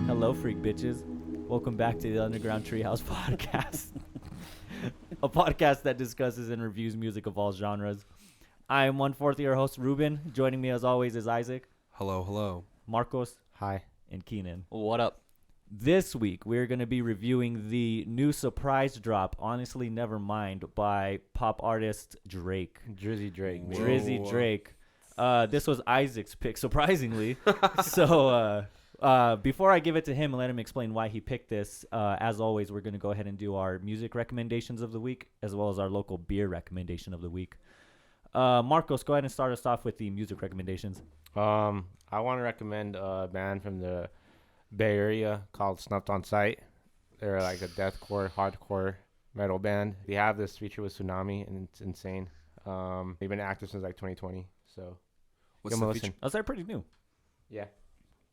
Hello, freak bitches. Welcome back to the Underground Treehouse Podcast, a podcast that discusses and reviews music of all genres. I am one fourth year host, Ruben. Joining me as always is Isaac. Hello, hello. Marcos. Hi. And Keenan. What up? This week, we're going to be reviewing the new surprise drop, Honestly Nevermind, by pop artist Drake. Drizzy Drake. Whoa. Drizzy Drake. This was Isaac's pick, surprisingly. So before I give it to him and let him explain why he picked this, as always, we're going to go ahead and do our music recommendations of the week, as well as our local beer recommendation of the week. Marcos, go ahead and start us off with the music recommendations. I want to recommend a band from the Bay Area called Snuffed on Sight. They're like a deathcore, hardcore metal band. They have this feature with Tsunami, and it's insane. They've been active since like 2020. So What's give them the a feature? listen. Oh, they're pretty new. Yeah.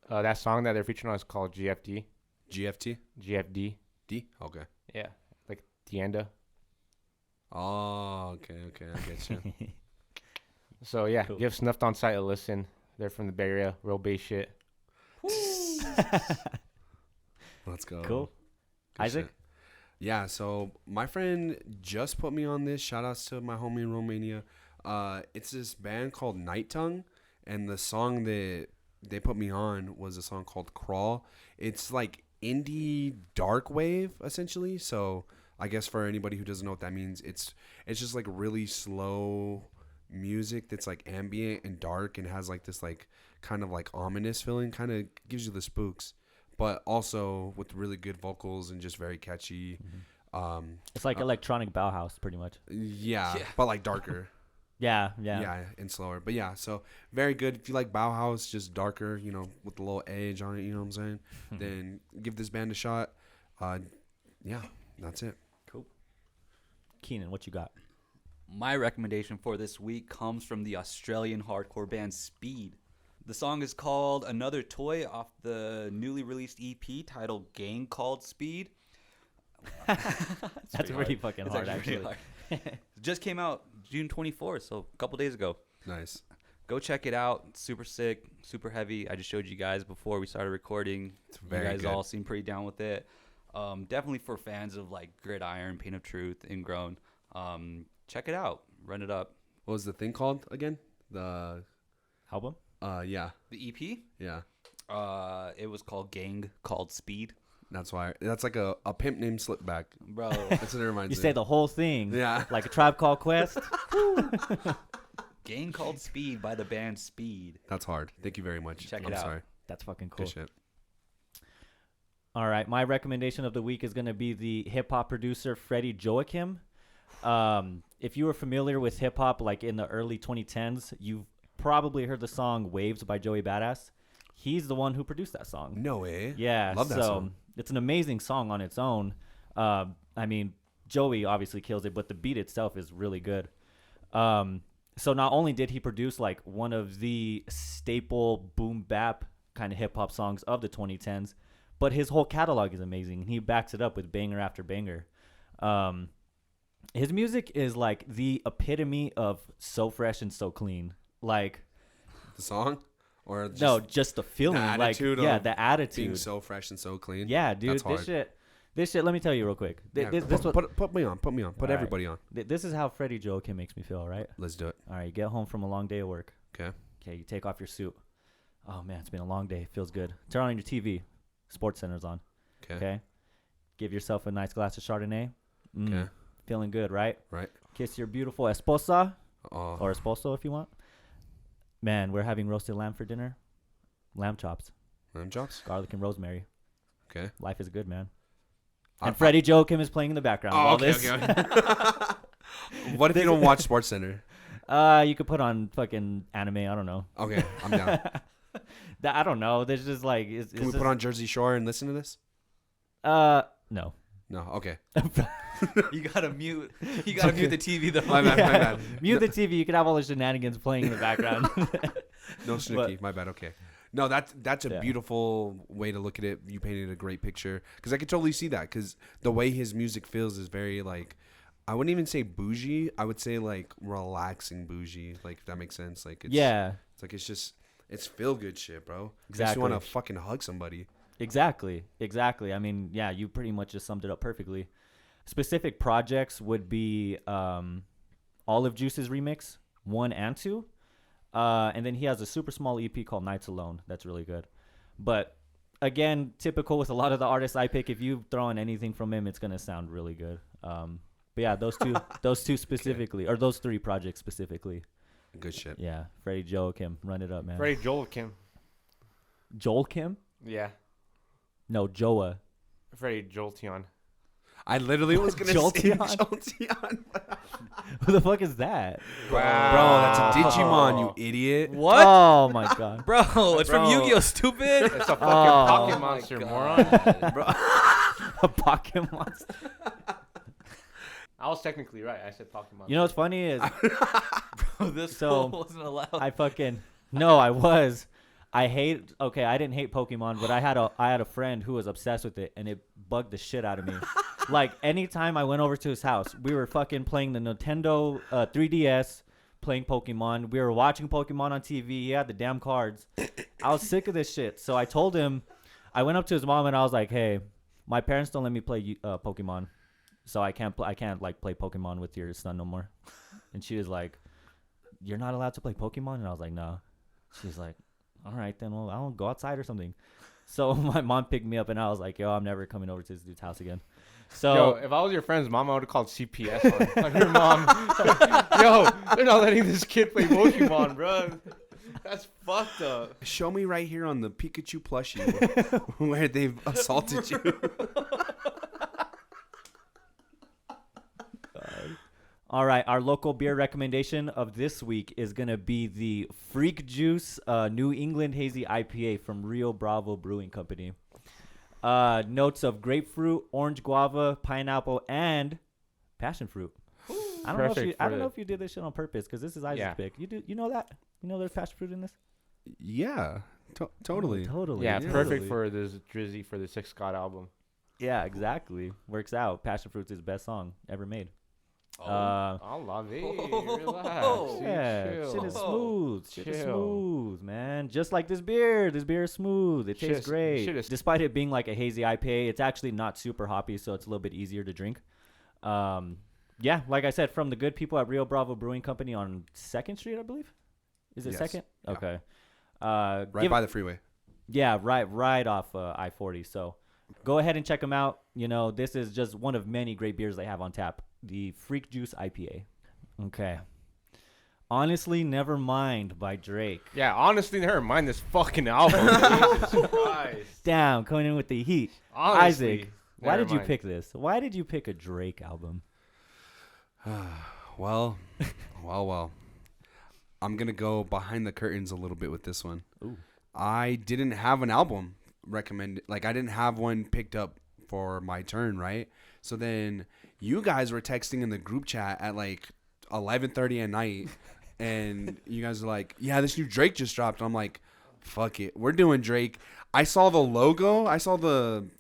That song that they're featuring on is called GFD. GFT? GFD. D? Okay. Yeah. Like Tienda. Oh, okay, I get you. So yeah, Cool. give Snuffed on Sight a listen. They're from the Bay Area. Real bass shit. Let's go. Cool. Good Isaac? shit. Yeah, so my friend just put me on this. Shout outs to my homie in Romania. It's this band called Night Tongue, and the song that they put me on was a song called Crawl. It's like indie dark wave, essentially. So I guess for anybody who doesn't know what that means, it's just like really slow music that's like ambient and dark and has like this like kind of like ominous feeling, kind of gives you the spooks, but also with really good vocals and just very catchy. It's like electronic Bauhaus, pretty much. Yeah, but like darker. Yeah. Yeah, and slower. But yeah, so very good. If you like Bauhaus, just darker, with a little edge on it, you know what I'm saying? Then give this band a shot. Yeah, that's it. Cool. Keenan, what you got? My recommendation for this week comes from the Australian hardcore band Speed. The song is called Another Toy off the newly released EP titled Gang Called Speed. That's pretty fucking It's hard, actually actually. pretty hard. It just came out June 24th, so a couple days ago. Nice. Go check it out. It's super sick, super heavy. I just showed you guys before we started recording. very You guys good. all seem pretty down with it. Definitely for fans of like Gridiron, Pain of Truth, Ingrown. Check it out. Run it up. What was the thing called again? The Album? yeah, The EP? yeah. It was called Gang Called Speed. That's why. That's like a pimp named Slipback. Bro, That's what it reminds You me. say the whole thing. Yeah. Like a Tribe Called Quest. Gang Called Speed by the band Speed. That's hard. Thank you very much. Check I'm it out. sorry. That's fucking cool. Good shit. All right. My recommendation of the week is going to be the hip-hop producer Freddie Joachim. If you were familiar with hip-hop like in the early 2010s, you've probably heard the song Waves by Joey Badass. He's the one who produced that song. No way. Yeah, Love that so song. it's an amazing song on its own. I mean, Joey obviously kills it, but the beat itself is really good. So not only did he produce like one of the staple boom bap kind of hip hop songs of the 2010s, but his whole catalog is amazing. He backs it up with banger after banger. His music is like the epitome of so fresh and so clean. Like, The song, or just no, just the feeling. the attitude like, yeah, of the attitude. being so fresh and so clean. Yeah, dude, That's hard. this shit. Let me tell you real quick. Yeah, This put me on. Put me on. Put All everybody on. this is how Freddie Joachim makes me feel. Right. Let's do it. All right. You get home from a long day of work. Okay. Okay. You take off your suit. Oh man, it's been a long day. Feels good. Turn on your TV. Sports Center's on. Okay. Okay. Give yourself a nice glass of Chardonnay. Okay. Feeling good, right? Right. Kiss your beautiful esposa Oh. or esposo if you want. Man, we're having roasted lamb for dinner. Lamb chops, Lamb chops. garlic and rosemary. Okay. Life is good, man. I- And Freddie Joachim is playing in the background. of Oh, all okay, this. okay. What if you don't watch Sports Center? You could put on fucking anime. I don't know. Okay, I'm down. I don't know. There's just like, Can we put on Jersey Shore and listen to this? No. No. Okay. You gotta mute. You gotta mute the TV though. My bad. My bad. Mute the TV. You can have all the shenanigans playing in the background. No Snooki. My bad. Okay. No, that's a Yeah. beautiful way to look at it. You painted a great picture because I could totally see that because the way his music feels is very like, I wouldn't even say bougie. I would say like relaxing bougie. Like if that makes sense. Like it's it's like it's feel good shit, bro. Exactly. You want to fucking hug somebody. Exactly. I mean, yeah, you pretty much just summed it up perfectly. Specific projects would be Olive Juice's remix 1 and 2. And then he has a super small EP called Nights Alone. That's really good. But again, typical with a lot of the artists I pick, if you throw in anything from him, it's going to sound really good. But yeah, those two specifically, or those 3 projects specifically. Good shit. Yeah. Freddie Joe Kim. Run it up, man. Freddie Joel Kim. Joel Kim? Yeah. No, Joa. Freddie Jolteon. I literally was gonna say Jolteon? Jolteon. Who the fuck is that? Bro, that's a Digimon, you idiot. What? Oh my god. Bro, it's from Bro. Yu-Gi-Oh! Stupid. It's a fucking Oh pocket my monster, God. moron. Bro. A Pocket Monster. I was technically right. I said pocket monster. You know what's funny is Bro, this So, fool wasn't allowed. I fucking no, I was. I didn't hate Pokemon, but I had a friend who was obsessed with it, and it bugged the shit out of me. Like anytime I went over to his house, we were fucking playing the Nintendo 3DS, playing Pokemon. We were watching Pokemon on TV. He had the damn cards. I was sick of this shit, so I told him. I went up to his mom and I was like, "Hey, my parents don't let me play Pokemon, so I can't like play Pokemon with your son no more." And she was like, "You're not allowed to play Pokemon?" And I was like, "No." She's like, "All right, then, well, I'll go outside or something." So my mom picked me up, and I was like, "Yo, I'm never coming over to this dude's house again." So Yo, if I was your friend's mom, I would have called CPS on your mom. Yo, they're not letting this kid play Pokemon, bro. That's fucked up. Show me right here on the Pikachu plushie where they've assaulted you. all right, our local beer recommendation of this week is gonna be the Freak Juice New England Hazy IPA from Rio Bravo Brewing Company. Notes of grapefruit, orange guava, pineapple, and passion fruit. I don't know if you did this shit on purpose because this is Isaac's pick. You know that? You know there's passion fruit in this? Yeah, totally. Totally. Yeah, totally. perfect for this Drizzy for the Six God album. Yeah, exactly. Works out. Passion fruit's his best song ever made. I love it. Relax. Oh. Yeah, Chill. shit is smooth. Shit is Chill. smooth, man. Just like this beer. This beer is smooth. It tastes Shit great. is- Despite it being like a hazy IPA, it's actually not super hoppy, so it's a little bit easier to drink. Yeah, like I said, from the good people at Rio Bravo Brewing Company on 2nd Street, I believe. Is it Yes. 2nd? Yeah. Okay. Right by the freeway. Yeah, right off I-40. So go ahead and check them out. You know, this is just one of many great beers they have on tap. The Freak Juice IPA. Okay. Honestly, Nevermind by Drake. Yeah, honestly, never mind this fucking album. Jesus Christ. Damn, coming in with the heat. Honestly, Isaac, why did you Nevermind. pick this? Why did you pick a Drake album? Well. I'm going to go behind the curtains a little bit with this one. Ooh. I didn't have an album recommended. Like, I didn't have one picked up for my turn, right? So then you guys were texting in the group chat at like 11:30 at night. And you guys were like, yeah, this new Drake just dropped. And I'm like, fuck it. We're doing Drake. I saw the logo. I saw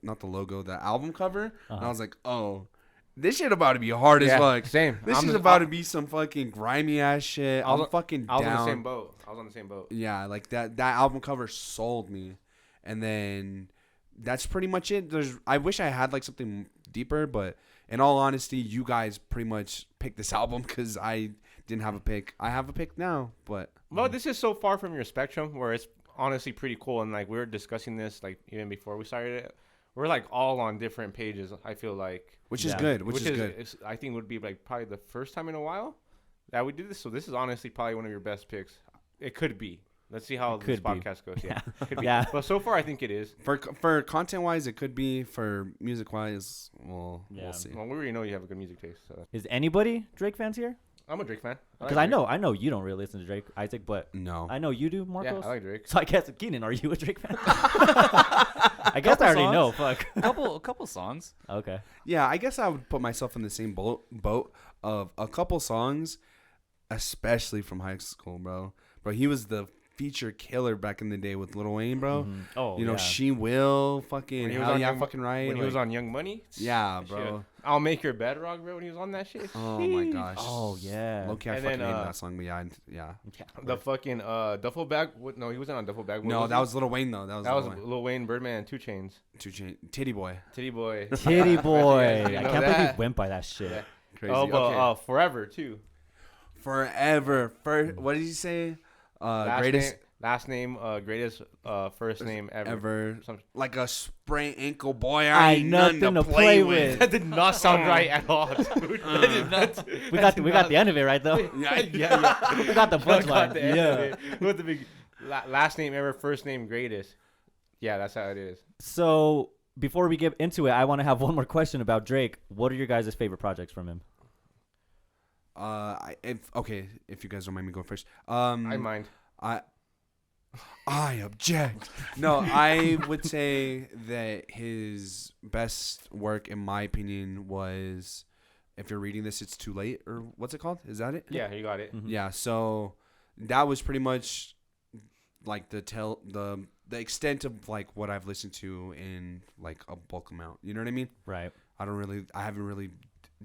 not the logo, the album cover. And I was like, oh, this shit about to be hard as fuck. Same. This is about to be some fucking grimy ass shit. I'm fucking down. I was on the same boat. Yeah, like that album cover sold me. And then that's pretty much it. I wish I had like something deeper, but in all honesty, you guys pretty much picked this album because I didn't have a pick. I have a pick now, but Well, this is so far from your spectrum where it's honestly pretty cool. And like we were discussing this like even before we started it. We're like all on different pages, I feel like. which is Yeah. good. Which is good. I think would be like probably the first time in a while that we did this. So this is honestly probably one of your best picks. It could be. Let's see how It this could be. podcast goes. Yeah. Could be. Yeah. But so far, I think it is. For content wise, it could be. For music wise, we'll Yeah. see. Well, we already know you have a good music taste. So Is anybody Drake fans here? I'm a Drake fan. Because like I know you don't really listen to Drake, Isaac, but No. I know you do, Drake. Marcos. Yeah, I like Drake. So I guess, Keenan, are you a Drake fan? I guess I already songs. know. Fuck. a couple songs. Okay. Yeah, I guess I would put myself in the same boat of a couple songs, especially from high school, bro. Bro, he was the feature killer back in the day with Lil Wayne, bro. Mhm. Oh, You know, yeah. She Will, fucking When he was Hell on Yeah, Young- fucking right. When he was like- on Young Money. Yeah, Shit. bro. I'll Make Your Bedrock, bro. When he was on that shit. Oh my gosh. Oh, yeah. Low-key, I And fucking then, hated that song, but yeah. The fucking Duffel Bag. No, he wasn't on Duffel Bag. What No, that he? was Lil Wayne though. That was Lil Wayne. Lil Wayne, Birdman, 2 Chains, Titty Boy. Titty Boy. Titty boy. You I know can't believe that? he went by that shit. Yeah. Crazy. Oh, but Okay. Forever too. Forever. First, what did you say? Greatest Last name, greatest first name ever. ever. Some- Like a sprained ankle, boy. I I ain't ain't nothing to play with. That did not sound right at all, dude. That did not. We got the end of it right though. Yeah. We got the Got punchline. the end of Yeah. it. With the big last name ever, first name greatest. Yeah, that's how it is. So before we get into it, I want to have one more question about Drake. What are your guys' favorite projects from him? If you guys don't mind me going first. I mind. I object. No, I would say that his best work, in my opinion, was If You're Reading This, It's Too Late, or what's it called? Is that it? Yeah, you got it. Mhm. Yeah, so that was pretty much like the extent of like what I've listened to in like a bulk amount. You know what I mean? Right. I haven't really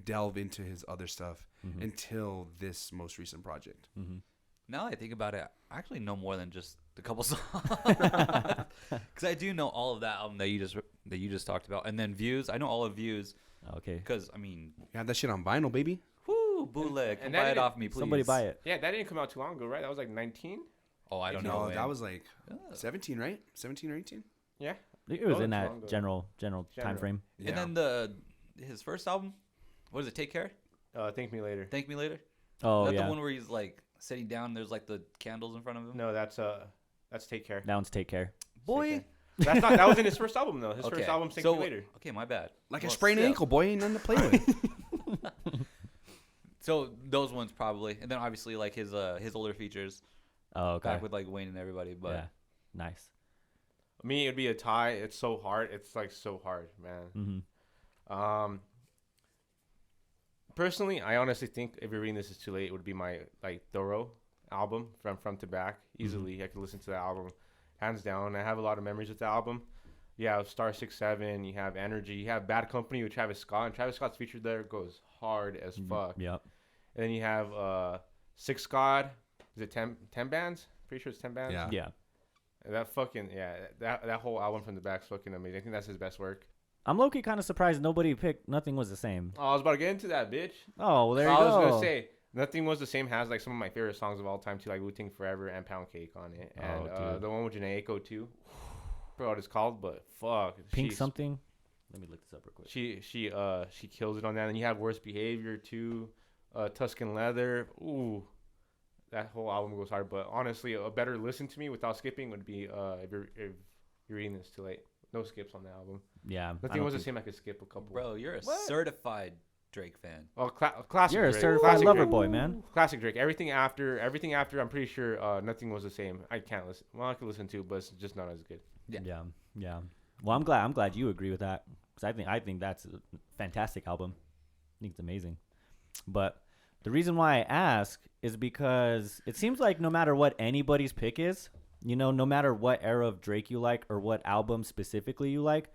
delved into his other stuff Mhm. until this most recent project. Mhm. Now that I think about it, I actually know more than just a couple songs. Because I do know all of that album that you just talked about, and then Views. I know all of Views Okay. because I mean, You have that shit on vinyl, baby. whoo, bootleg. Come And buy that it didn't- off me, please. Somebody buy it. Yeah, that didn't come out too long ago, right? That was like 19. Oh, I don't No, know. that man. was like 17, right? 17 or 18? Yeah. It was Oh, in it's that longer. general time frame. And then his first album, what is it? Take Care. Thank Me Later. Thank Me Later. Oh Is that yeah. the one where he's like sitting down? There's like the candles in front of him. No, that's Take Care. That one's Take Care. Boy. That's not. That was in his first album though. His Okay. first album, Thank So- Me Later. Okay, my bad. Like a Well, sprained still. ankle, boy. Ain't nothing to play with. So those ones probably, and then obviously like his older features Oh okay. back with like Wayne and everybody. But Yeah. Nice. Me, it'd be a tie. It's so hard. It's like so hard, man. Mm-hmm. Personally, I honestly think If You're Reading This Is Too Late, it would be my like thorough album from front to back. Easily, I could listen to that album, hands down. I have a lot of memories with the album. You have Star 6'7", you have Energy, you have Bad Company with Travis Scott, and Travis Scott's feature there goes hard as fuck. Yep. And then you have Six God. Is it 10 bands? Pretty sure it's 10 bands. Yeah. Yeah. That fucking that whole album from the back's fucking amazing. I think that's his best work. I'm low-key kind of surprised nobody picked Nothing Was the Same. Oh, I was about to get into that, bitch. Oh, well, there you I go. was gonna say Nothing Was the Same has like some of my favorite songs of all time too, like Wu-Tang Forever and Pound Cake on it, and Oh, dude. the one with Janae Aiko too. I forgot what it's called, but fuck, Pink she's- something. Let me look this up real quick. She kills it on that. And you have Worst Behavior too, Tuscan Leather. Ooh, that whole album goes hard. But honestly, a better listen to me without skipping would be if you're reading this too late. No skips on the album. Yeah. I Nothing don't was the think- same. I could skip a couple. bro, you're a What? certified Drake fan. Oh, classic. You're a Drake. certified Classic lover Drake. boy, man. Classic Drake. Everything after, I'm pretty sure Nothing Was the Same. I can't listen. Well, I can listen to, but it's just not as good. Yeah. Yeah. Well, I'm glad you agree with that, because I think that's a fantastic album. I think it's amazing. But the reason why I ask is because it seems like no matter what anybody's pick is, no matter what era of Drake you like or what album specifically you like,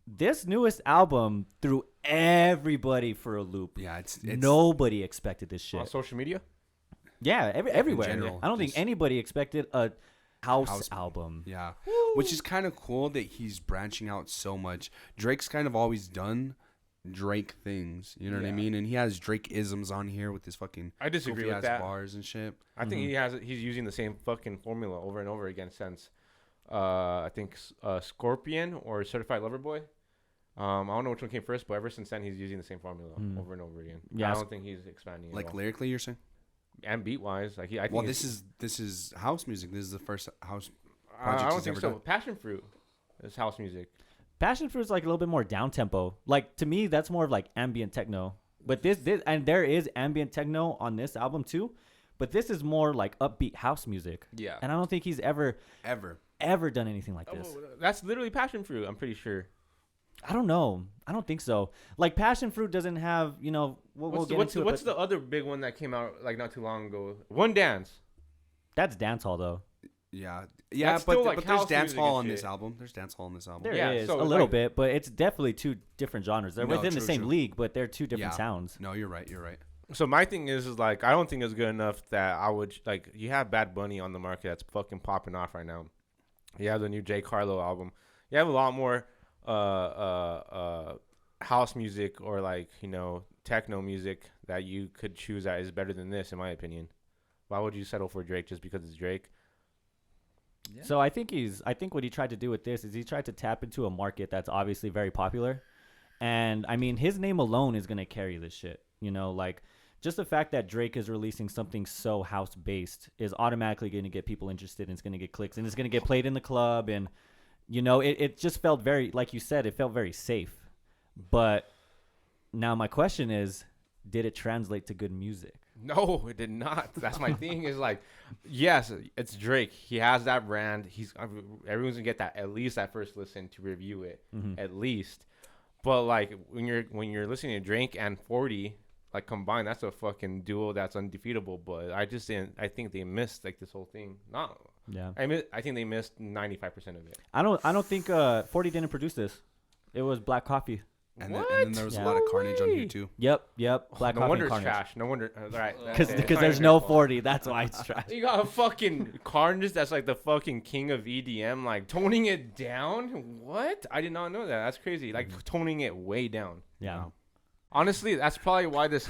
this newest album threw everybody for a loop. Yeah, it's Nobody expected this On shit. social media, Yeah, everywhere. general, I don't think just- anybody expected a house House- album. Yeah, which is kind of cool that he's branching out so much. Drake's kind of always done Drake things, you know what I Yeah. mean? And he has Drake isms on here with his fucking I disagree goofy with ass that. bars and shit. I think he's using the same fucking formula over and over again since I think Scorpion or Certified Lover Boy. I don't know which one came first, but ever since then he's using the same formula over and over again. Yeah, I don't think he's expanding Like at all. lyrically, you're saying? And beat wise, like I think. Well, it's- this is house music. This is the first house I project don't he's think ever so. done. Passion Fruit is house music. Passion Fruit's like a little bit more down tempo. Like to me, that's more of like ambient techno. But this and there is ambient techno on this album too. But this is more like upbeat house music. Yeah. And I don't think he's ever done anything like this. That's literally Passion Fruit. I'm pretty sure. I don't know. I don't think so. Like Passion Fruit doesn't have, we'll get into it. What's but the other big one that came out like not too long ago? One Dance. That's dancehall though. Yeah, That's but still, like, but there's house dance music hall and on this shit. album. There's dance hall on this album. There Yeah, is so a it's little like- bit, but it's definitely two different genres. They're No, within the true, same true. league, but they're two different Yeah. sounds. No, you're right. You're right. So my thing is like I don't think it's good enough that I would like. You have Bad Bunny on the market that's fucking popping off right now. You have the new J Carlo album. You have a lot more house music or like techno music that you could choose that is better than this, in my opinion. Why would you settle for Drake just because it's Drake? Yeah. So I think what he tried to do with this is he tried to tap into a market that's obviously very popular. And I mean, his name alone is going to carry this shit. Like just the fact that Drake is releasing something so house based is automatically going to get people interested, and it's going to get clicks, and it's going to get played in the club. And, it just felt very, like you said, it felt very safe. But now my question is, did it translate to good music? No, it did not. That's my thing. Is like, yes, it's Drake. He has that brand. Everyone's gonna get that at least that first listen to review it, at least. But like when you're listening to Drake and 40 like combined, that's a fucking duo that's undefeatable. But I think they missed like this whole thing. No, Yeah. I think they missed 95% of it. I don't think 40 didn't produce this. It was Black Coffee. And What? then there was Yeah. a lot of carnage on way. here too. Yep. Black No Coffee wonder and it's Carnage. trash. No wonder. Right. Because It's not there's your no fault. 40. That's why it's trash. You got a fucking Carnage that's like the fucking king of EDM, like toning it down. What? I did not know that. That's crazy. Like toning it way down. Yeah. Honestly, that's probably why this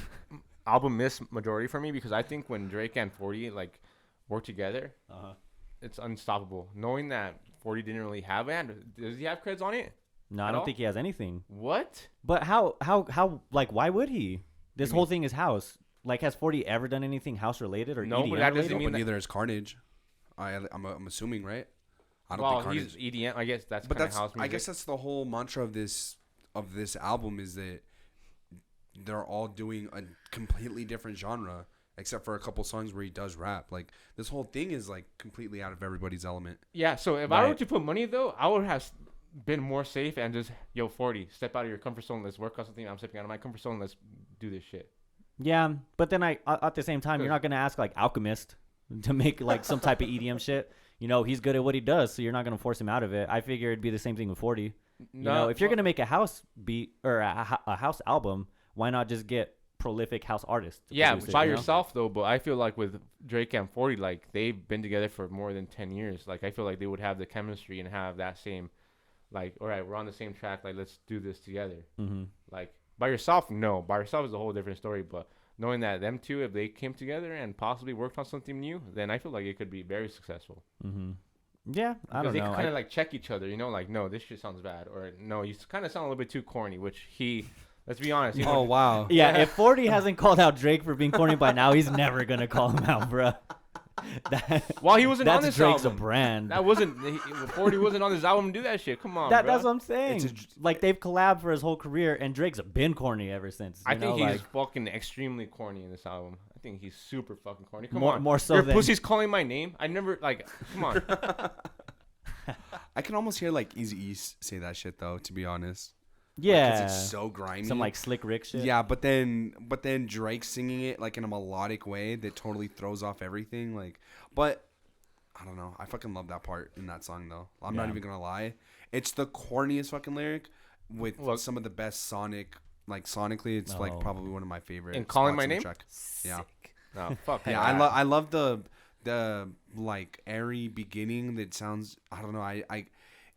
album missed majority for me, because I think when Drake and 40 like work together, it's unstoppable. Knowing that 40 didn't really have it. Does he have creds on it? No, I At don't all? think he has anything. What? But how like why would he? This whole thing is house. Like, has 40 ever done anything house related or No, EDM but that doesn't related? No, mean but that- neither is Carnage. I'm assuming, right? I don't Well, think Carnage. he's EDM. I guess that's But kind of that's house music. I guess that's the whole mantra of this album, is that they're all doing a completely different genre, except for a couple songs where he does rap. Like this whole thing is like completely out of everybody's element. Yeah, so if I were Right. to put money though, I would have been more safe and just 40, step out of your comfort zone. Let's work on something. I'm stepping out of my comfort zone. Let's do this shit. Yeah, but then at the same time, you're not gonna ask like Alchemist to make like some type of EDM shit. He's good at what he does, so you're not gonna force him out of it. I figure it'd be the same thing with 40. If you're gonna make a house beat or a house album, why not just get prolific house artists? To Yeah, produce it, by you know? yourself though. But I feel like with Drake and 40, like they've been together for more than 10 years. Like I feel like they would have the chemistry and have that same, like, all right, we're on the same track. Like let's do this together. Mhm. Like by yourself, no. By yourself is a whole different story. But knowing that them two, if they came together and possibly worked on something new, then I feel like it could be very successful. Mhm. Yeah, I Because don't they know. kind of like check each other, like, no, this shit sounds bad, or no, you kind of sound a little bit too corny. Which let's be honest. Oh wow. Yeah, if 40 hasn't called out Drake for being corny by now, he's never gonna call him out, bruh. Well, he wasn't on That's this Drake's album. a brand. That wasn't 40 wasn't on this album to do that shit. Come on, That's bro. what I'm saying. Like they've collabed for his whole career, and Drake's been corny ever since. I think he's like, fucking extremely corny in this album. I think he's super fucking corny. Come More- on, more so Your than- pussy's calling my name. I never like. Come on. I can almost hear like Eazy-E say that shit though. To be honest. yeah, 'Cause it's so grimy. some like slick Rick shit. Yeah, but then Drake singing it like in a melodic way that totally throws off everything. Like, but I don't know. I fucking love that part in that song though. I'm not Yeah. even gonna lie. It's the corniest fucking lyric with Look. some of the best sonically. It's like Oh. probably one of my favorite. And Calling spots My in the Name? track. Yeah, No, fuck. yeah. that. I love the like airy beginning that sounds. I don't know. I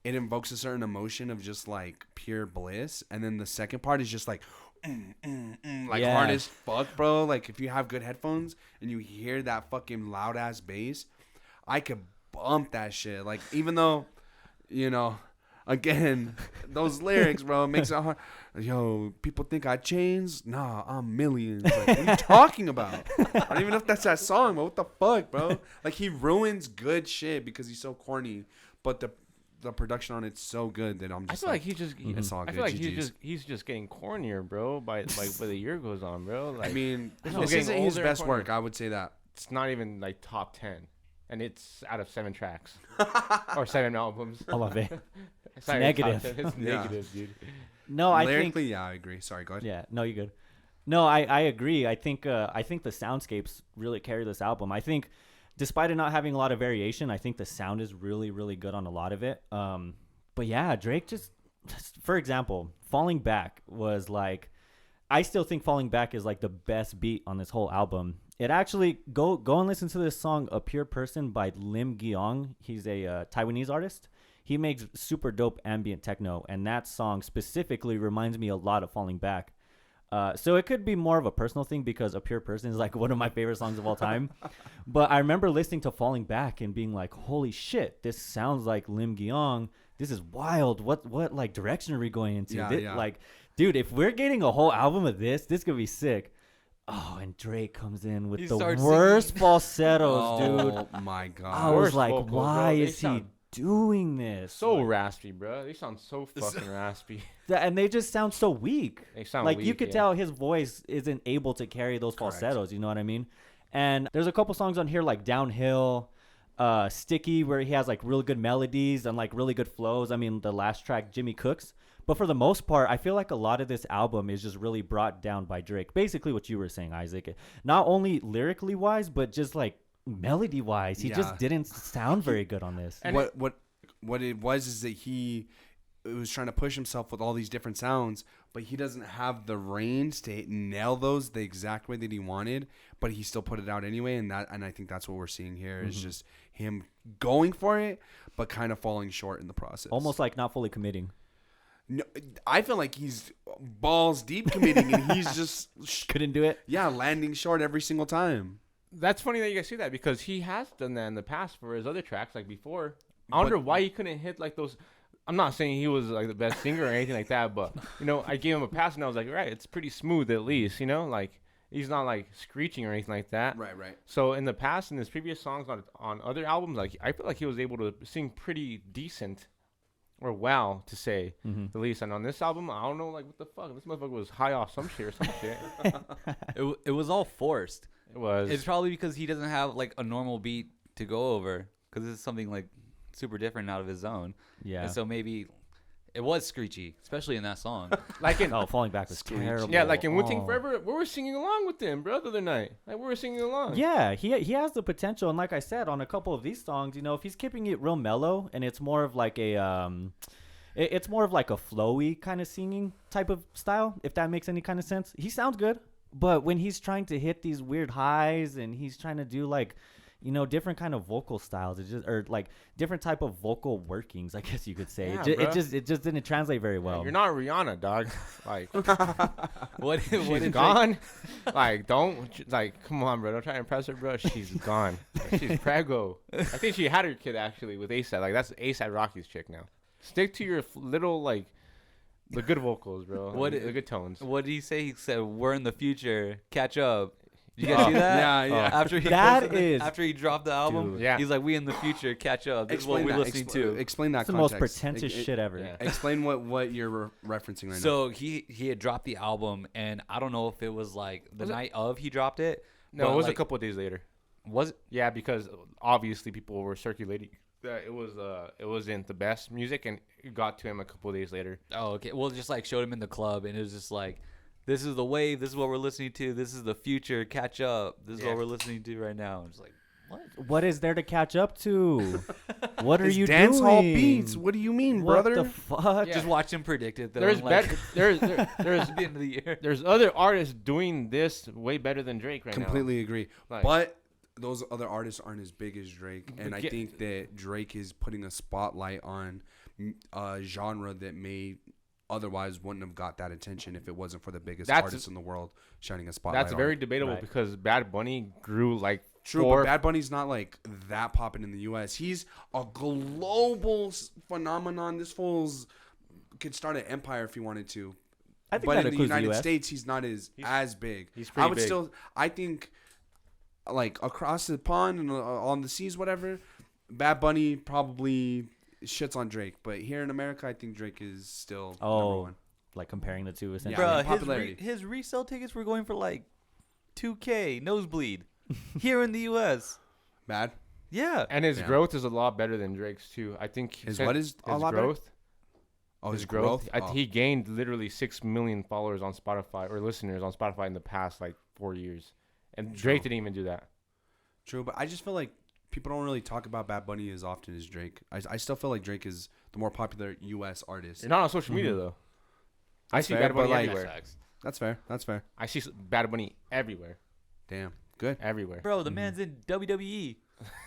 it invokes a certain emotion of just like pure bliss, and then the second part is just like. Like Yeah. hard as fuck, bro. Like if you have good headphones and you hear that fucking loud ass bass, I could bump that shit. Like even though, again, those lyrics, bro, makes it hard. Yo, people think I changed. Nah, I'm millions. Like, what are you talking about? I don't even know if that's that song, but what the fuck, bro? Like he ruins good shit because he's so corny, but the production on it's so good that I'm I just feel like he's just. It's all I good. feel like GGs. he's just getting cornier, bro. By like when the year goes on, bro. Like I mean, He's this getting isn't his older and best cornier. work. I would say that. it's not even like top 10, and it's out of 7 tracks or 7 albums. I love it. It's not even top negative. 10, It's Yeah. negative, dude. No, I Lyrically, think. yeah, I agree. Sorry, go ahead. Yeah, no, you're good. No, I agree. I think the soundscapes really carry this album. I think despite it not having a lot of variation, I think the sound is really, really good on a lot of it. But yeah, Drake just, for example, Falling Back was like, I still think Falling Back is like the best beat on this whole album. It actually, go and listen to this song, A Pure Person by Lim Gyong. He's a Taiwanese artist. He makes super dope ambient techno, and that song specifically reminds me a lot of Falling Back. So it could be more of a personal thing because A Pure Person is like one of my favorite songs of all time. But I remember listening to Falling Back and being like, holy shit, this sounds like Lim Gyong. This is wild. What like direction are we going into? Yeah. Like, dude, if we're getting a whole album of this could be sick. Oh, and Drake comes in with the worst falsettos, dude. Oh my god. I was Worst like, vocals, why bro. They is he sound doing this? So raspy, bro. They sound so fucking raspy. And they just sound so weak. They sound like weak, you could yeah. tell his voice isn't able to carry those Correct. falsettos. You know what I mean? And there's a couple songs on here like Downhill, Sticky, where he has like really good melodies and like really good flows. I mean, the last track, Jimmy Cooks. But for the most part, I feel like a lot of this album is just really brought down by Drake. Basically what you were saying, Isaac. Not only lyrically wise, but just like melody wise. He just didn't sound very good on this. And what it was is that he was trying to push himself with all these different sounds, but he doesn't have the range to nail those the exact way that he wanted, but he still put it out anyway, and I think that's what we're seeing here is just him going for it but kind of falling short in the process. Almost like not fully committing. No, I feel like he's balls deep committing and he's just Couldn't do it. yeah, landing short every single time. That's funny that you guys see that because he has done that in the past for his other tracks, like before. I wonder why he couldn't hit like those. I'm not saying he was like the best singer or anything like that, but you know, I gave him a pass and I was like, right, it's pretty smooth at least, you know, like he's not like screeching or anything like that. Right. So in the past, in his previous songs on other albums, like I feel like he was able to sing pretty decent, or well to say the least. And on this album, I don't know, like what the fuck, this motherfucker was high off some shit or some shit. It was all forced. It was. It's probably because he doesn't have like a normal beat to go over because this is something like super different out of his zone. Yeah. And so maybe it was screechy, especially in that song. like in Oh, Falling Back was Screech. terrible. yeah, like in Wu-Tang Oh. Forever, we were singing along with him, bro, the other night. Like we were singing along. Yeah, he has the potential, and like I said, on a couple of these songs, you know, if he's keeping it real mellow and it's more of like a it's more of like a flowy kind of singing type of style, if that makes any kind of sense. He sounds good, but when he's trying to hit these weird highs and he's trying to do like, you know, different kind of vocal styles, it just, or like different type of vocal workings, I guess you could say. Yeah, it bruh. just didn't translate very well. You're not Rihanna, dog. Like What she's did gone. Like don't like come on, bro. Don't try to impress her, bro. She's gone. She's prego. I think she had her kid actually with ASAP. Like that's ASAP Rocky's chick now. Stick to your little like the good vocals, bro. The good tones. What did he say? He said, "We're in the future. Catch up." Did you guys see that? Yeah. After he That posted it- is- after he dropped the album, Dude, yeah. he's like, "We in the future. Catch up. This is what we're listening to." Explain that It's the most context. pretentious shit ever. Yeah. Explain what you're referencing right now. So he had dropped the album, and I don't know if it was like the night of he dropped it. No, but, it was a like, couple of days later. Was it? Yeah, because obviously people were circulating that it wasn't the best music, and it got to him a couple of days later. Oh, okay. Well, just like showed him in the club, and it was just like, "This is the wave. This is what we're listening to. This is the future. Catch up. This is what we're listening to right now." I'm just like, what? What is there to catch up to? What are It's you dance doing? hall beats. What do you mean, What brother? the fuck? Yeah. Just watch him predict it. Though. There's like, there's at the end of the year. there's other artists doing this way better than Drake right now. Completely agree. Like- But those other artists aren't as big as Drake, and I Get- think that Drake is putting a spotlight on a genre that may otherwise wouldn't have got that attention if it wasn't for the biggest That's- artist in the world shining a spotlight. That's on very it. debatable Right. because Bad Bunny grew like True, four. but Bad Bunny's not like that popping in the U.S. He's a global phenomenon. This fool's could start an empire if he wanted to. I think But that in the includes the United US. States, he's not as big. he's I pretty would big. still. I think, like across the pond and on the seas, whatever. Bad Bunny probably shits on Drake, but here in America, I think Drake is still number Oh, one. like comparing the two essentially. Yeah. Bruh, popularity. his resale tickets were going for like $2K nosebleed here in the U.S. Bad. Yeah. And his Yeah. growth is a lot better than Drake's too. I think His what is a his lot better? growth. Oh, His growth. He gained literally 6 million followers on Spotify or listeners on Spotify in the past like 4 years, and Drake didn't even do that. True, but I just feel like people don't really talk about Bad Bunny as often as Drake. I still feel like Drake is the more popular U.S. artist. You're not on social media though. I That's see fair, Bad Bunny but, like, everywhere. That's fair. That's fair. I see Bad Bunny everywhere. Damn. Good. Everywhere. Bro, the man's in WWE.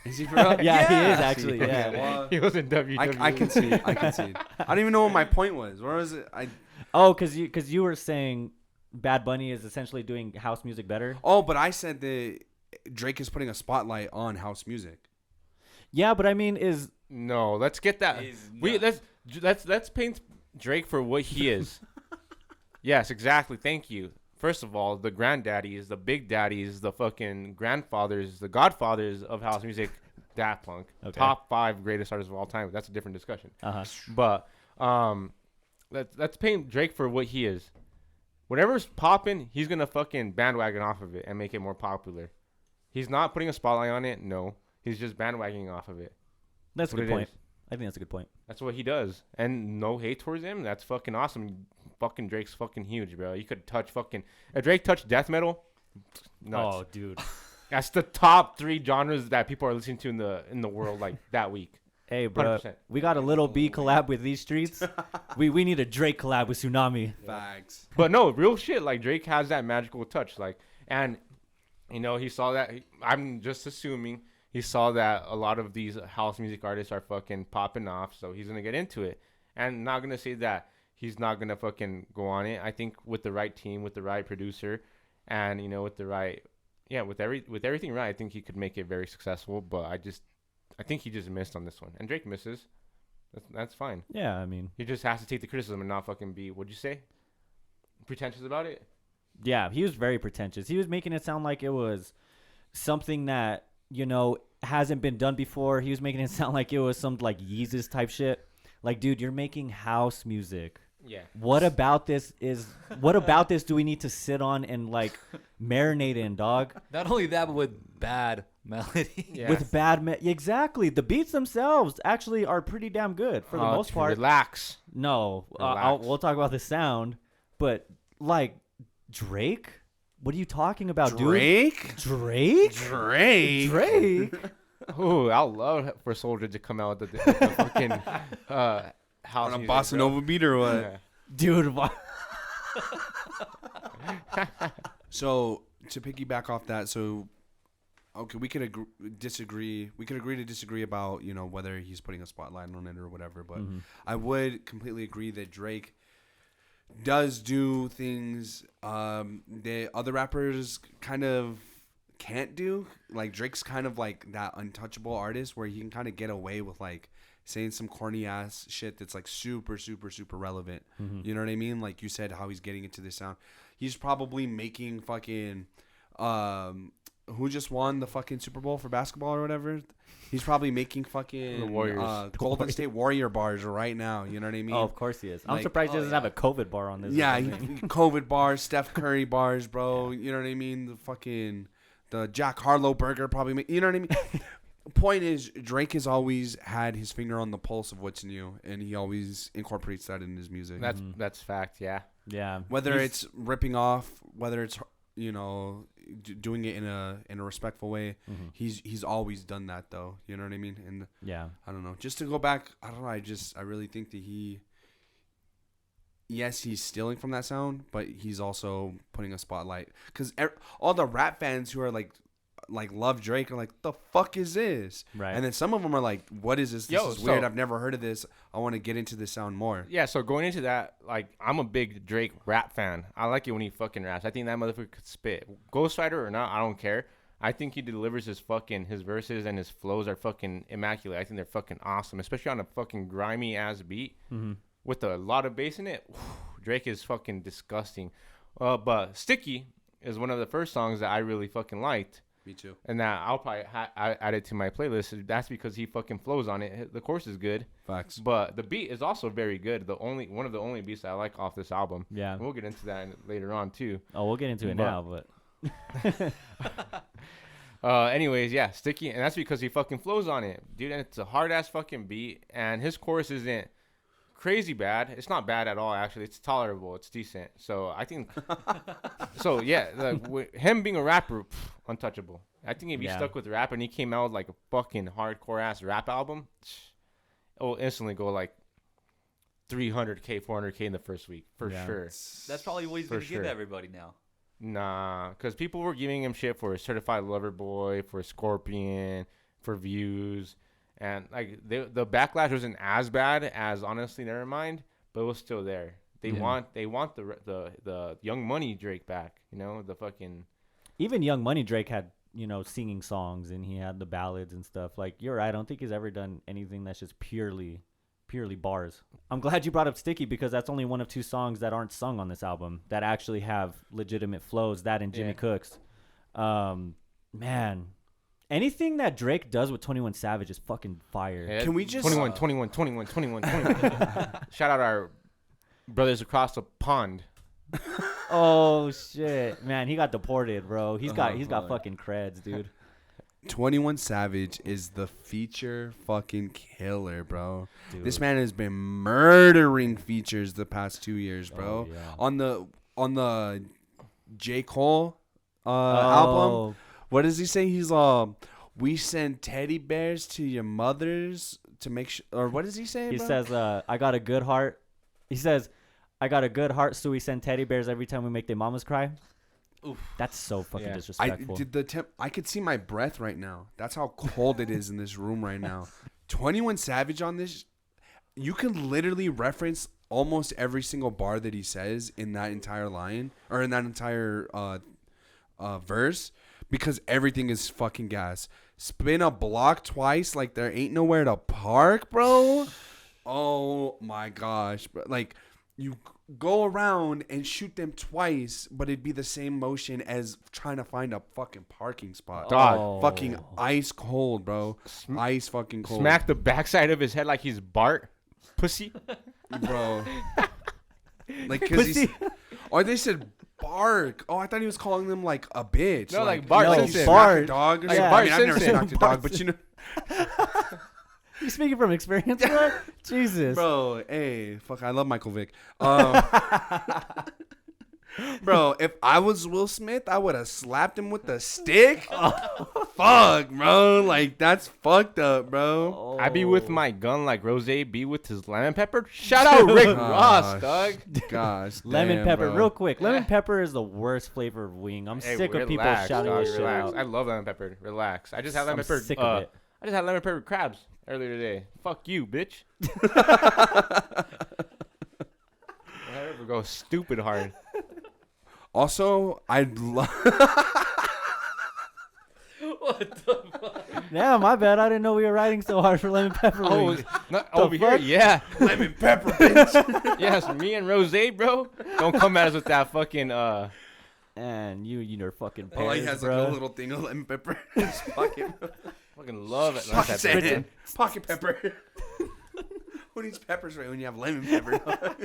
Is he for real? Yeah, he Yeah. is actually. Yeah. Well, He was in WWE. I can see. I can see. I don't even know what my point was. Where was it? Oh, because you were saying Bad Bunny is essentially doing house music better. But I said that Drake is putting a spotlight on house music. Yeah, but I mean, is No, let's get that. Is We nuts. let's paint Drake for what he is. Yes, exactly. Thank you. First of all, the granddaddies, the big daddies, the fucking grandfathers, the godfathers of house music, Daft Punk, Okay. top 5 greatest artists of all time. That's a different discussion. uh-huh. But let's paint Drake for what he is. Whatever's popping, he's gonna fucking bandwagon off of it and make it more popular. He's not putting a spotlight on it. No, he's just bandwagoning off of it. That's a What good it point. is. I think that's a good point. That's what he does. And no hate towards him. That's fucking awesome. Fucking Drake's fucking huge, bro. You could touch fucking... If Drake touched death metal, nuts. Oh, dude. That's the top 3 genres that people are listening to in the world like that week. Hey, bro, 100%. we got a Little B collab with These Streets. we need a Drake collab with Tsunami. Facts. But no, real shit. Like, Drake has that magical touch. Like, and, you know, he saw that. I'm just assuming he saw that a lot of these house music artists are fucking popping off. So he's going to get into it. And not going to say that he's not going to fucking go on it. I think with the right team, with the right producer, and, you know, with the right, yeah, with everything right, I think he could make it very successful. But I think he just missed on this one. And Drake misses. That's fine. Yeah, I mean, He just has to take the criticism and not fucking be, what'd you say? Pretentious about it? yeah, he was very pretentious. He was making it sound like it was something that, you know, hasn't been done before. He was making it sound like it was some, like, Yeezus type shit. Like, dude, you're making house music. Yeah. What about this do we need to sit on and, like, marinate in, dog? Not only that, but with bad melody. Yeah. With exactly. The beats themselves actually are pretty damn good for the most part. Relax. No, Relax. we'll talk about the sound, but like Drake, what are you talking about, Drake? dude? Drake? Drake? Ooh, I'd love for Soldier to come out with the fucking house On a music, bossa bro. nova beat or what? Yeah. Dude, So to piggyback off that, so okay, we could disagree. We could agree to disagree about, you know, whether he's putting a spotlight on it or whatever. But I would completely agree that Drake does do things that other rappers kind of can't do. Like Drake's kind of like that untouchable artist where he can kind of get away with like saying some corny ass shit that's like super, super, super relevant. You know what I mean? Like you said, how he's getting into this sound. He's probably making fucking who just won the fucking Super Bowl for basketball or whatever? He's probably making fucking The Warriors. Golden State Warrior bars right now. You know what I mean? oh, of course he is. I'm Like- surprised he Oh, doesn't yeah. have a COVID bar on this. Yeah, thing. COVID bars, Steph Curry bars, bro. You know what I mean? The Jack Harlow burger probably. You know what I mean? Point is, Drake has always had his finger on the pulse of what's new, and he always incorporates that in his music. That's fact, yeah. Yeah. Whether He's- it's ripping off, whether it's, you know, doing it in a respectful way, he's always done that though. You know what I mean? And yeah. I don't know. Just to go back, I don't know. I really think that yes, he's stealing from that sound, but he's also putting a spotlight. Because all the rap fans who are like love Drake are like, the fuck is this? Right. And then some of them are like, what is this? This Yo, is weird. so- I've never heard of this. I want to get into this sound more. Yeah, so going into that, like, I'm a big Drake rap fan. I like it when he fucking raps. I think that motherfucker could spit. Ghostwriter or not, I don't care. I think he delivers his verses and his flows are fucking immaculate. I think they're fucking awesome, especially on a fucking grimy ass beat with a lot of bass in it. Drake is fucking disgusting. But Sticky is one of the first songs that I really fucking liked. Me too. And that I'll probably add it to my playlist. That's because he fucking flows on it. The chorus is good, Facts. but the beat is also very good. One of the only beats that I like off this album. Yeah. And we'll get into that later on too. Oh, we'll get into it now, but Anyways, yeah, Sticky, and that's because he fucking flows on it, dude. And it's a hard ass fucking beat, and his chorus isn't crazy bad. It's not bad at all, actually. It's tolerable. It's decent. So I think. So yeah, him being a rapper, untouchable. I think if he stuck with rap and he came out with like a fucking hardcore ass rap album, it will instantly go like 300K, 400K in the first week for sure. That's probably what he's gonna give everybody now. Nah, because people were giving him shit for Certified Lover Boy, for Scorpion, for Views, and like the backlash wasn't as bad as honestly Nevermind, but it was still there. They want the Young Money Drake back, you know, the fucking. Even Young Money Drake had, you know, singing songs, and he had the ballads and stuff. Like, you're right. I don't think he's ever done anything that's just purely bars. I'm glad you brought up Sticky, because that's only one of 2 songs that aren't sung on this album that actually have legitimate flows. That and Jimmy Cooks. Man, anything that Drake does with 21 Savage is fucking fire. Yeah, Can we just 21? Shout out our brothers across the pond. Oh shit, man, he got deported, bro. He's got fucking creds, dude. 21 Savage is the feature fucking killer, bro. Dude. This man has been murdering features the past 2 years, bro. Oh, yeah. On the J. Cole album, what does he say? He's we send teddy bears to your mothers to make sure, or what does he say? He bro? says, I got a good heart. He says, I got a good heart, so we send teddy bears every time we make their mamas cry. Oof. That's so fucking disrespectful. I could see my breath right now. That's how cold it is in this room right now. 21 Savage on this, you can literally reference almost every single bar that he says in that entire line, or in that entire verse, because everything is fucking gas. Spin a block twice like there ain't nowhere to park, bro. Oh my gosh, bro. Like, you go around and shoot them twice, but it'd be the same motion as trying to find a fucking parking spot. Dog. Fucking ice cold, bro. Ice fucking cold. Smack the backside of his head like he's Bart. Pussy. Bro. Like, because he's... Or they said bark. Oh, I thought he was calling them like a bitch. No, like Bart Simpson. Simpson. Smack a dog or Like something. Bart I mean, I've never Simpson. smacked a dog, but you know... You speaking from experience, bro? Jesus. Bro, hey, fuck, I love Michael Vick. Bro, if I was Will Smith, I would have slapped him with the stick. Fuck, bro. Like, that's fucked up, bro. I be with my gun like Rose be with his lemon pepper. Shout out Rick Ross, dog. Gosh, Lemon damn, pepper, bro. real quick. Lemon pepper is the worst flavor of wing. I'm sick of people shouting this shit relax. out. I love lemon pepper. Relax. I just had lemon pepper. Sick of it. I just had lemon pepper crabs earlier today. Fuck you, bitch. Whatever, go stupid hard. Also, I'd love... What the fuck? Yeah, my bad. I didn't know we were riding so hard for lemon pepper wings. Over here, fuck? yeah. Lemon pepper, bitch. Yes, me and Rose, bro. Don't come at us with that fucking And you fucking All he pears, has bro. like a little thing of lemon pepper in his pocket. fucking love it. Pocket sand. Pocket pepper. Who needs peppers right when you have lemon pepper?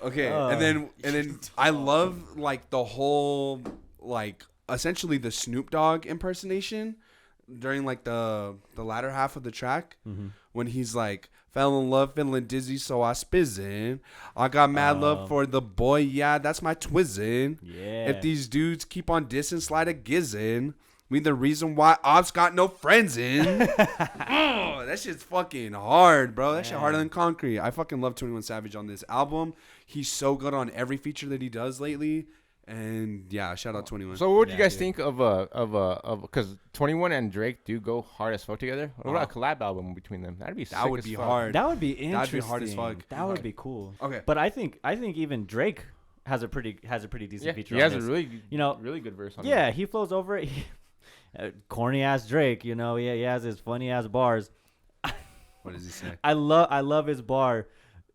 Okay, and then I love like the whole like essentially the Snoop Dogg impersonation during like the latter half of the track when he's like, fell in love, feeling dizzy, so I spizzin'. I got mad love for the boy, yeah, that's my twizzin'. Yeah. If these dudes keep on dissing, slide a gizzin'. We the reason why Ops got no friends in. Oh, that shit's fucking hard, bro. That shit harder than concrete. I fucking love 21 Savage on this album. He's so good on every feature that he does lately. And yeah, shout out 21. So what would you guys think of because 21 and Drake do go hard as fuck together? What about a collab album between them? That'd be sick That would as be fuck. hard. That would be interesting. That'd be hard as fuck. That would be cool. Okay. But I think even Drake has a pretty decent Yeah, feature. he on has this. a really good verse on Yeah, it. he flows over it. Corny ass Drake, you know. Yeah, he has his funny ass bars. What does he say? I love his bar.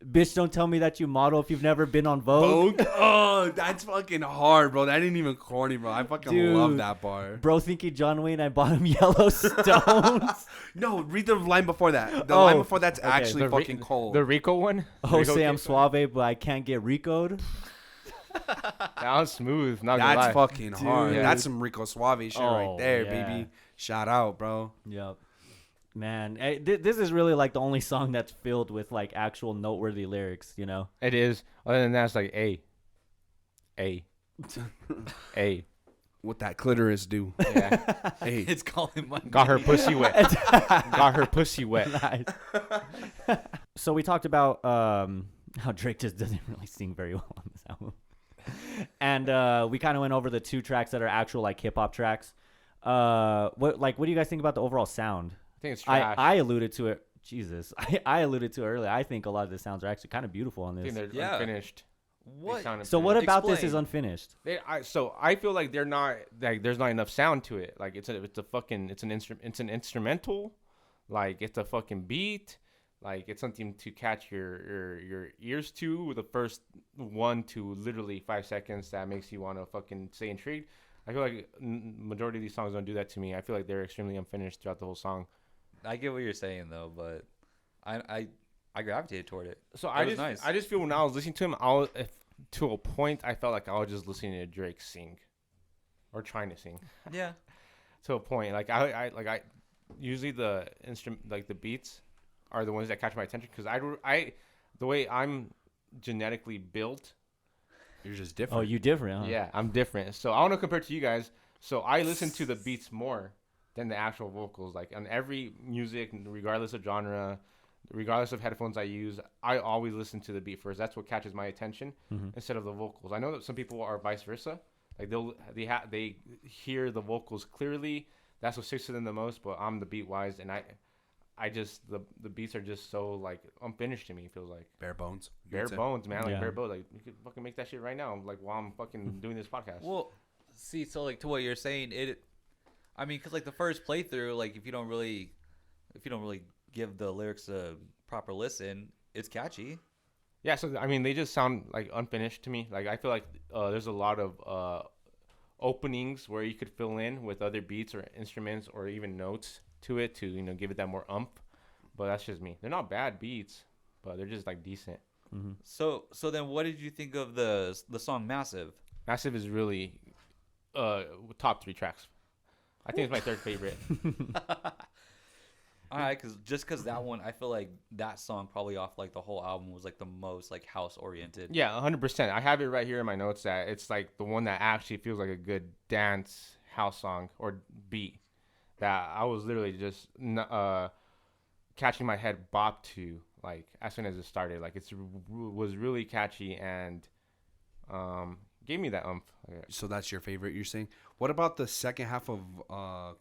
Bitch, don't tell me that you model if you've never been on Vogue. Vogue? Oh, that's fucking hard, bro. That ain't even corny, bro. I fucking Dude. love that bar. Bro, thinking John Wayne, I bought him yellow stones. No, read the line before that. The Oh, line before that's okay. actually The fucking cold. The Rico one? Oh, Rico say I'm case? suave, but I can't get Rico'd. That was smooth. Not gonna That's lie. fucking hard. Yeah. That's some Rico Suave shit right Oh, there, yeah. baby. Shout out, bro. Yep. Man, this is really like the only song that's filled with like actual noteworthy lyrics, you know? It is. Other than that, it's like A. A. What that clitoris do? Yeah. Hey, It's calling my Got her name. pussy wet. Got her pussy wet. Nice. So we talked about how Drake just doesn't really sing very well on this album. And we kind of went over the 2 tracks that are actual like hip hop tracks. What do you guys think about the overall sound? I think it's trash. I alluded to it. Jesus, I alluded to it earlier. I think a lot of the sounds are actually kind of beautiful on I think this. they're Yeah. unfinished. What? They sound So what unfinished. about this is Explain. unfinished? So I feel like they're not like there's not enough sound to it. Like it's an instrumental, like it's a fucking beat, like it's something to catch your ears to. The first 1 to literally 5 seconds that makes you want to fucking stay intrigued. I feel like majority of these songs don't do that to me. I feel like they're extremely unfinished throughout the whole song. I get what you're saying though, but I gravitated toward it. So That was I just feel when I was listening to him, to a point I felt like I was just listening to Drake sing, or trying to sing. Yeah. To a point, like I usually the instrument, like the beats, are the ones that catch my attention because the way I'm genetically built. you're just different. Oh, you different, huh? Yeah, I'm different. So I want to compare to you guys. So I listen to the beats more than the actual vocals. Like on every music, regardless of genre, regardless of headphones I use, I always listen to the beat first. That's what catches my attention instead of the vocals. I know that some people are vice versa. Like they hear the vocals clearly. That's what sticks to them the most. But I'm the beat wise, and I just the beats are just so like unfinished to me. It feels like bare bones. you bare would say. bones, man. Like Yeah. bare bones. Like you could fucking make that shit right now. Like while I'm fucking doing this podcast. Well, see, so like to what you're saying, I mean, cause like the first playthrough, like if you don't really give the lyrics a proper listen, it's catchy. Yeah, so I mean, they just sound like unfinished to me. Like I feel like there's a lot of openings where you could fill in with other beats or instruments or even notes to it to give it that more umph. But that's just me. They're not bad beats, but they're just like decent. So then, what did you think of the song "Massive"? Massive is really top 3 tracks. I think it's my 3rd favorite. All right, cause that one, I feel like that song probably off like the whole album was like the most like house oriented. Yeah, 100%. I have it right here in my notes that it's like the one that actually feels like a good dance house song or beat that I was literally just catching my head bop to like as soon as it started. Like was really catchy and gave me that umph. So that's your favorite, you're saying? What about the second half of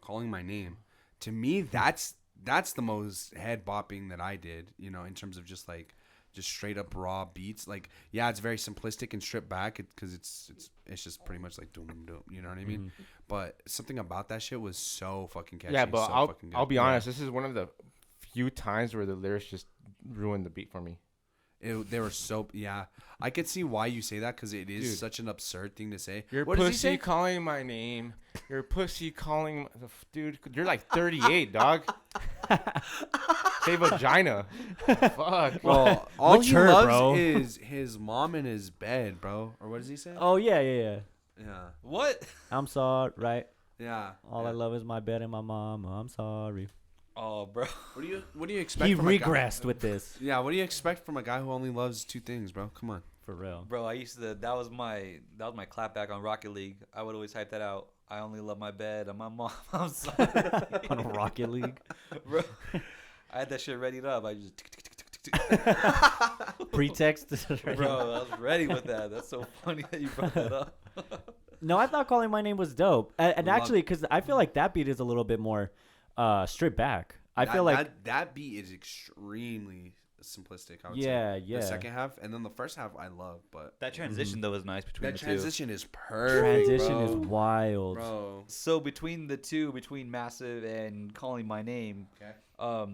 Calling My Name? To me, that's the most head bopping that I did, in terms of just straight up raw beats. Like, yeah, it's very simplistic and stripped back because it's just pretty much like doom, you know what I mean? But something about that shit was so fucking catchy. Yeah, but so fucking good. I'll be honest. This is one of the few times where the lyrics just ruined the beat for me. They were so, yeah. I could see why you say that because it is Dude. such an absurd thing to say. Your What does he pussy say? calling my name. Your pussy calling, dude. You're like 38, dog. Say vagina. Fuck. Well, all he Mature, loves bro. is his mom in his bed, bro. Or what does he say? Oh yeah. Yeah. What? I'm sorry, right? Yeah. All I love is my bed and my mom. I'm sorry. Oh, bro. What do you expect He from a guy? regressed with this. Yeah, what do you expect from a guy who only loves 2 things, bro? Come on. For real. Bro, I used to. That was my clapback on Rocket League. I would always hype that out. I only love my bed and my mom. I'm sorry, On Rocket League. bro. I had that shit ready up. I just, Pretext. bro, I was ready with that. That's so funny that you brought that up. No, I thought Calling My Name was dope. And Love- actually, because I feel like that beat is a little bit more stripped back. I feel like that beat is extremely simplistic. I would Yeah, say. yeah. The second half and then the first half I love, but That transition though was nice between that the transition is perfect. transition bro. is wild. Bro. two. So between the two, between Massive and Calling My Name, Okay.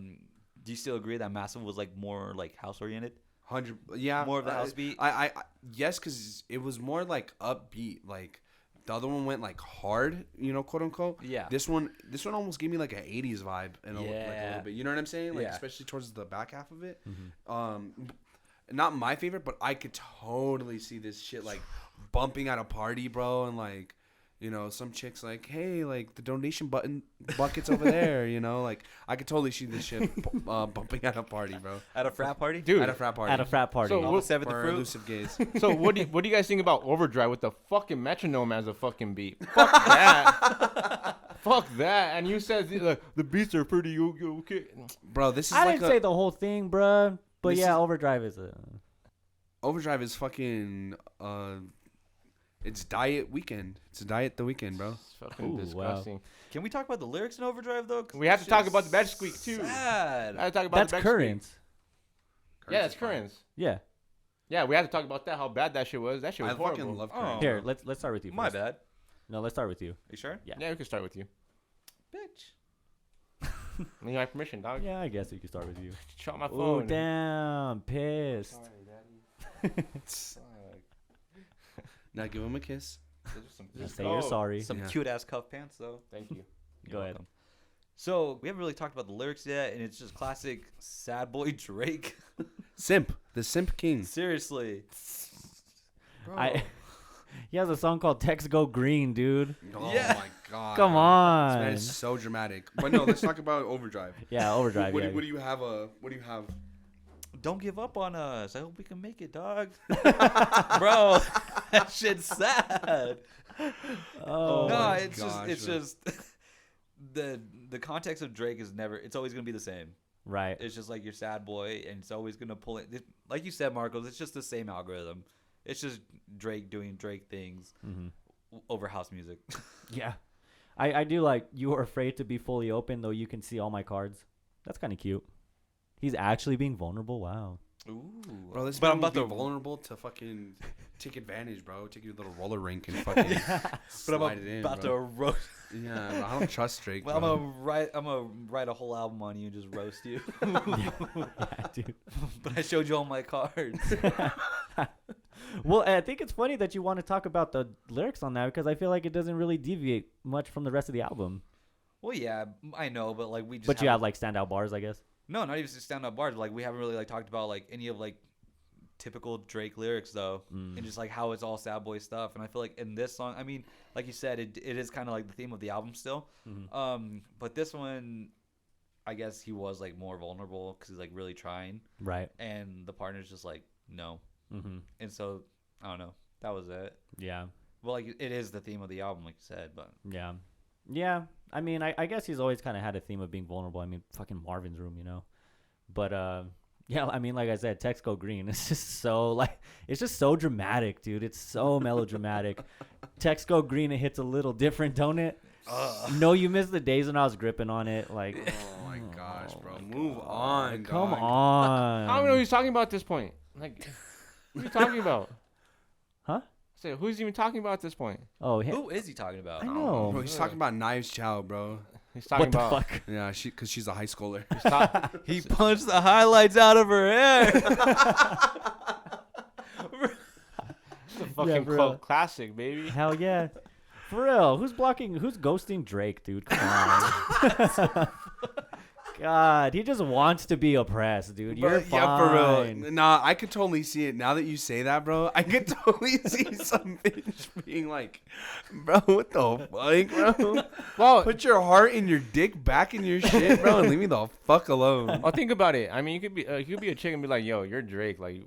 do you still agree that Massive was like more like house oriented? 100. Yeah. More of the house beat? I yes, because it was more like upbeat. Like the other one went like hard, quote unquote. Yeah. This one almost gave me like an 80s vibe and like a Yeah. little bit. You know what I'm saying? Like Yeah. especially towards the back half of it. Not my favorite, but I could totally see this shit like bumping at a party, bro, and like You know, some chicks like, hey, like the donation bucket's over there. You know, like I could totally see this shit bumping at a party, bro. At a frat party? Dude, At a frat party. At a frat party. So All what- seven the For fruit. elusive gays. so what do you guys think about Overdrive with the fucking metronome as a fucking beat? Fuck that. Fuck that. And you said the beats are pretty okay. Bro, this is I like didn't say the whole thing, bruh. But This yeah, is- Overdrive is a. Overdrive is fucking it's diet weekend. It's a diet the weekend, bro. It's fucking Ooh, wow. disgusting. Can we talk about the lyrics in Overdrive though? 'Cause We have this to talk shit's about the bed squeak, too. Sad. I have to talk about That's the back current. screen. Yeah, that's current. Yeah. Yeah, we have to talk about that. How bad that shit was. That shit I was horrible. fucking love Oh. current. Here, let's start with you. My first. bad. No, let's start with you. You sure? Yeah. Yeah, we can start with you. Bitch. You have permission, dog. Yeah, I guess we could start with you. Shut my Oh phone. damn, pissed. Now give him a kiss. Just say you're sorry. Some Yeah. cute ass cuff pants though. Thank you. Go ahead. welcome. So we haven't really talked about the lyrics yet, and it's just classic sad boy Drake. Simp. The Simp King. Seriously. I. He has a song called "Text Go Green," dude. Oh Yeah. my god. Come This on. man is so dramatic. But no, let's talk about Overdrive. Yeah, Overdrive. What yeah. do you have? What do you have? Don't give up on us. I hope we can make it, dog. Bro, that shit's sad. Oh, no, my it's gosh, just bro. the context of Drake is never. It's always gonna be the same. right. It's just like your sad boy, and it's always gonna pull it. Like you said, Marcos, it's just the same algorithm. It's just Drake doing Drake things Mm-hmm. over house music. Yeah. I do like "You Are Afraid to Be Fully Open, though you can see all my cards." That's kind of cute. He's actually being vulnerable. Wow. Ooh, Bro, this but man I'm will about be to vulnerable to fucking take advantage, bro. Take your little roller rink and fucking But slide I'm it in, about bro. to roast. Yeah, bro, I don't trust Drake, Well, bro. I'm gonna write a whole album on you and just roast you. Yeah, dude. But I showed you all my cards. Well, I think it's funny that you want to talk about the lyrics on that because I feel like it doesn't really deviate much from the rest of the album. Well, yeah, I know, but like we just. But you haven't- have like standout bars, I guess. No, not even stand up bars. Like we haven't really like talked about like any of like typical Drake lyrics though, Mm. and just like how it's all sad boy stuff. And I feel like in this song, I mean, like you said, it is kind of like the theme of the album still. Mhm. But this one, I guess he was like more vulnerable because he's like really trying, Right. and the partner's just like no, Mm-hmm. and so I don't know. That was it. Yeah. Well, like it is the theme of the album, like you said, but Yeah. Yeah. I mean, I guess he's always kind of had a theme of being vulnerable. I mean, fucking Marvin's Room, you know. But yeah, I mean, like I said, Text Go Green. It's just so like, it's just so dramatic, dude. It's so melodramatic. Text Go Green, it hits a little different, don't it? No, you missed the days when I was gripping on it. Like, Oh my gosh, bro. Move on. come dog. on. I don't know what he's talking about at this point. Like, what are you talking about? Huh? Say, who's even talking about at this point? Oh, who is he talking about? I know. Bro, he's talking about Knives Chow, bro. He's talking What the about. fuck? Yeah, because she's a high schooler. He's talk- He punched the highlights out of her hair. It's a fucking bro. cult classic, baby. Hell yeah. For real. Who's ghosting Drake, dude? Come on. God, he just wants to be oppressed, dude. You're But, fine. yeah, for real. Nah, I could totally see it now that you say that, bro. I could totally see some bitch being like, bro, what the fuck, bro? Well, Put your heart and your dick back in your shit, bro, and leave me the fuck alone. well, think about it. I mean, you could be a chick and be like, "Yo, you're Drake. Like,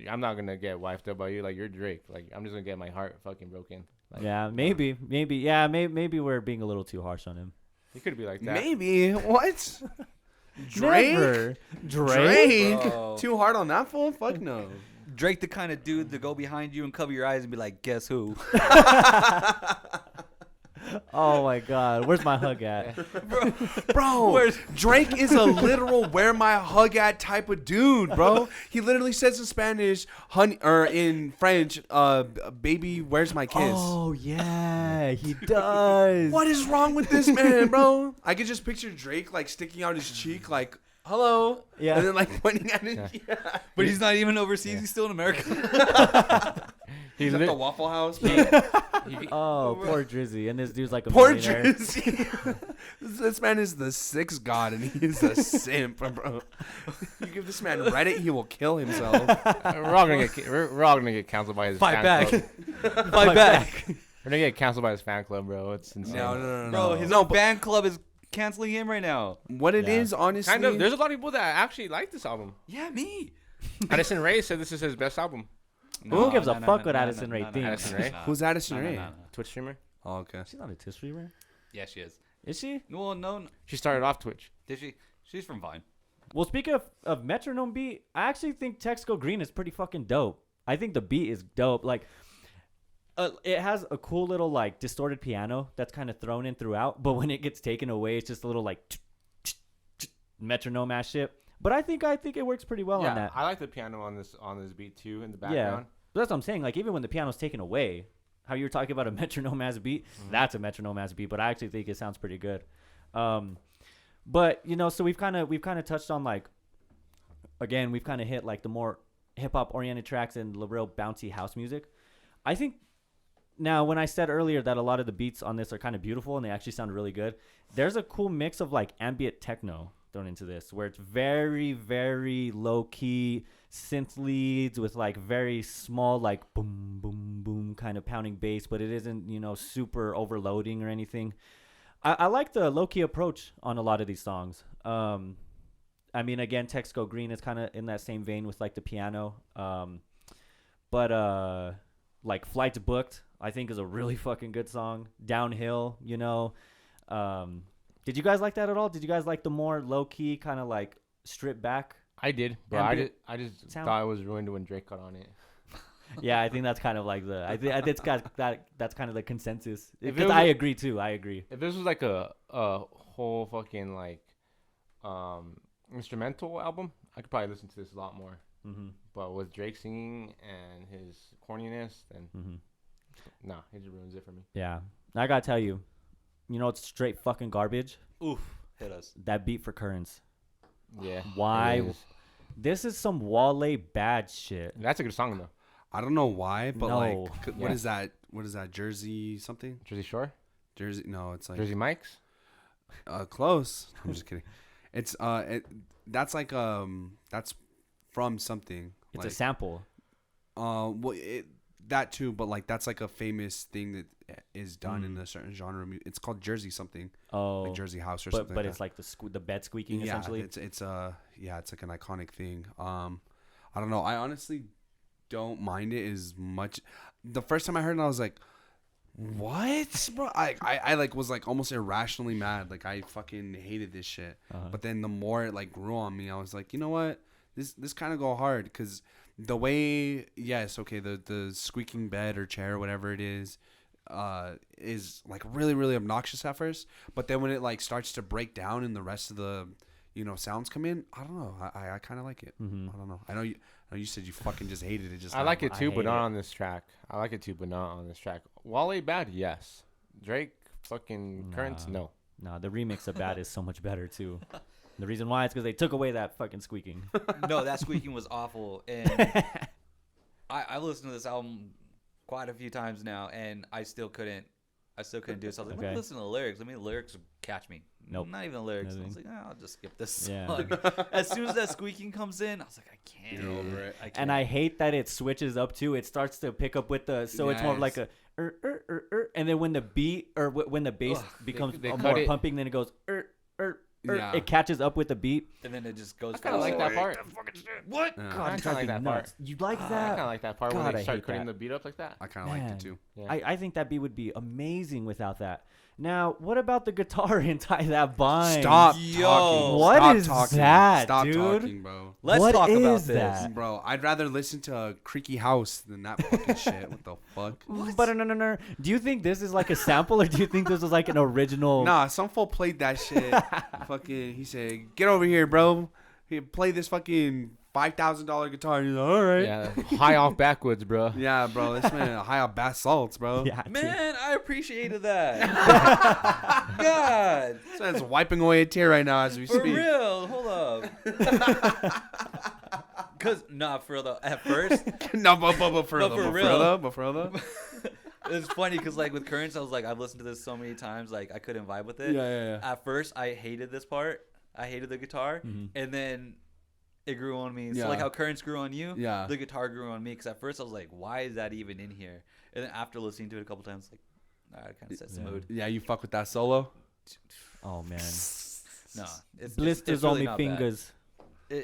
I'm not gonna get wifed up by you. Like, you're Drake. Like, I'm just gonna get my heart fucking broken." Like, Yeah, maybe. Yeah, maybe we're being a little too harsh on him. He could be like that. Maybe. What? Drake? Never. Drake? Drake? Bro. Too hard on that fool? Fuck no. Drake, the kind of dude to go behind you and cover your eyes and be like, "Guess who?" Oh my God, where's my hug at? Bro, Drake is a literal where my hug at type of dude, bro. He literally says in Spanish, honey, or in French, baby, where's my kiss? Oh yeah, he does. What is wrong with this man, bro? I could just picture Drake like sticking out his cheek, like, hello. Yeah. And then like pointing at it. Yeah. Yeah. But he's not even overseas. He's still in America. He's at lit- the Waffle House. Oh, poor Drizzy, and this dude's like a Poor millionaire. Drizzy. This man is the sixth god and he is a simp, bro. You give this man Reddit, he will kill himself. We're all gonna get canceled by his Fight fan back. club. Fight back. We're gonna get canceled by his fan club, bro. It's insane. No. Bro, his No, own fan club is canceling him right now. What it Yeah. is, honestly. Kind of. There's a lot of people that actually like this album. Yeah, me. Addison Rae said this is his best album. Who gives a fuck what Addison Rae thinks? Addison Rae? Who's Addison Rae? Twitch streamer. Oh, okay. She's not a Tish streamer. Yeah, she is. Is she? Well, no. She started off Twitch. Did she? She's from Vine. Well, speaking of metronome beat, I actually think Text Go Green is pretty fucking dope. I think the beat is dope. Like, it has a cool little like distorted piano that's kind of thrown in throughout, but when it gets taken away, it's just a little like metronome ass shit. But I think it works pretty well on that. I like the piano on this beat too in the Yeah, background. but that's what I'm saying. Like even when the piano's taken away, how you were talking about a metronome ass beat, that's a metronome ass beat. But I actually think it sounds pretty good. But you know, so we've kind of touched on like, again, we've kind of hit like the more hip hop oriented tracks and the real bouncy house music. I think now when I said earlier that a lot of the beats on this are kind of beautiful and they actually sound really good, there's a cool mix of like ambient techno thrown into this where it's very, very low key synth leads with like very small like boom, boom, boom kind of pounding bass, but it isn't, you know, super overloading or anything. I like the low key approach on a lot of these songs. I mean, again, Text Go Green is kind of in that same vein with like the piano. But like Flights Booked, I think is a really fucking good song. Downhill, you know. Did you guys like that at all? Did you guys like the more low key kind of like stripped back? I did, but I just sound? thought it was ruined when Drake got on it. Yeah, I think that's kind of like I think it's got that's kind of the consensus. If it Because was I a- agree too. I agree. If this was like a whole fucking like instrumental album, I could probably listen to this a lot more. Mm-hmm. But with Drake singing and his corniness, then Mm-hmm. nah, it just ruins it for me. Yeah, I gotta tell you, you know it's straight fucking garbage. Oof, hit us. That beat for Currents. Yeah. Why? it is. This is some Wale bad shit. That's a good song though. I don't know why, but No. like, what Yeah. is that? What is that? Jersey something? Jersey Shore, Jersey? No, it's like Jersey Mike's. close. I'm just kidding. It's that's like that's from something. It's like, a sample. well, that too, but like that's like a famous thing that is done in a certain genre. of It's called Jersey something, Oh, like Jersey House or but something. but like it's like the bed squeaking yeah, essentially. it's it's like an iconic thing. I don't know. I honestly don't mind it as much. The first time I heard it, I was like, "What, bro?" I like was like almost irrationally mad. Like I fucking hated this shit. But then the more it like grew on me, I was like, you know what? This kind of go hard because the way, yes, okay, the squeaking bed or chair, whatever it is like really, really obnoxious at first. But then when it like starts to break down and the rest of the, you know, sounds come in, I don't know. I kind of like it. Mm-hmm. I don't know. I know you said you fucking just hated it. Just I like it I too, but hate not it. on this track. I like it too, but not on this track. Wale bad, yes. Drake fucking Currents, no. Nah, the remix of Bad is so much better too. The reason why is because they took away that fucking squeaking. No, that squeaking was awful. And I listened to this album quite a few times now, and I still couldn't do it. So I was like, let Okay. me listen to the lyrics. Let me the lyrics catch me. Nope. Not even the lyrics. I was Nothing. like, I'll just skip this Yeah. song. As soon as that squeaking comes in, I was like, I can't. Get over it. I can't. And I hate that it switches up too. It starts to pick up with the so it's more of like Yes. a and then when the beat or when the bass becomes they cut more it. pumping, then it goes Yeah. it catches up with the beat. And then it just goes. I kind of like that part. What? Yeah. God, I it's kinda like fucking that part. nuts. You like I that? kind of like that part God, when I they start hate cutting that. the beat up like that. I kind of liked Man. it too. Yeah. I think that beat would be amazing without that. Now, what about the guitar and tie that bind? Stop Yo. talking. What Stop is talking. that, Stop dude? talking, bro. Let's What talk about is this. that? Bro, I'd rather listen to a creaky house than that fucking shit. What the fuck? But no. Do you think this is like a sample, or do you think this is like an original? Nah, some fool played that shit. Fucking, he said, "Get over here, bro. He play this fucking $5,000 guitar." He's like, "All right." Yeah, high off backwoods, bro. Yeah, bro. This man high on bath salts, bro. Yeah, dude. Man, I appreciated that. God. This man's wiping away a tear right now as we For speak. real. Hold up. Because, for real though. At first, No, but for real, No, though, for but real. but for real, though. it's funny because, like, with Currents, I was like, I've listened to this so many times, like, I couldn't vibe with it. Yeah. At first, I hated this part. I hated the guitar. And then it grew on me. So, Yeah. like, how Currents grew on you, Yeah. the guitar grew on me. Because at first, I was like, why is that even in here? And then after listening to it a couple times, like, That kind of sets the Yeah. mood. Yeah, you fuck with that solo. Oh man, No, it's blisters it's on really me not bad. fingers.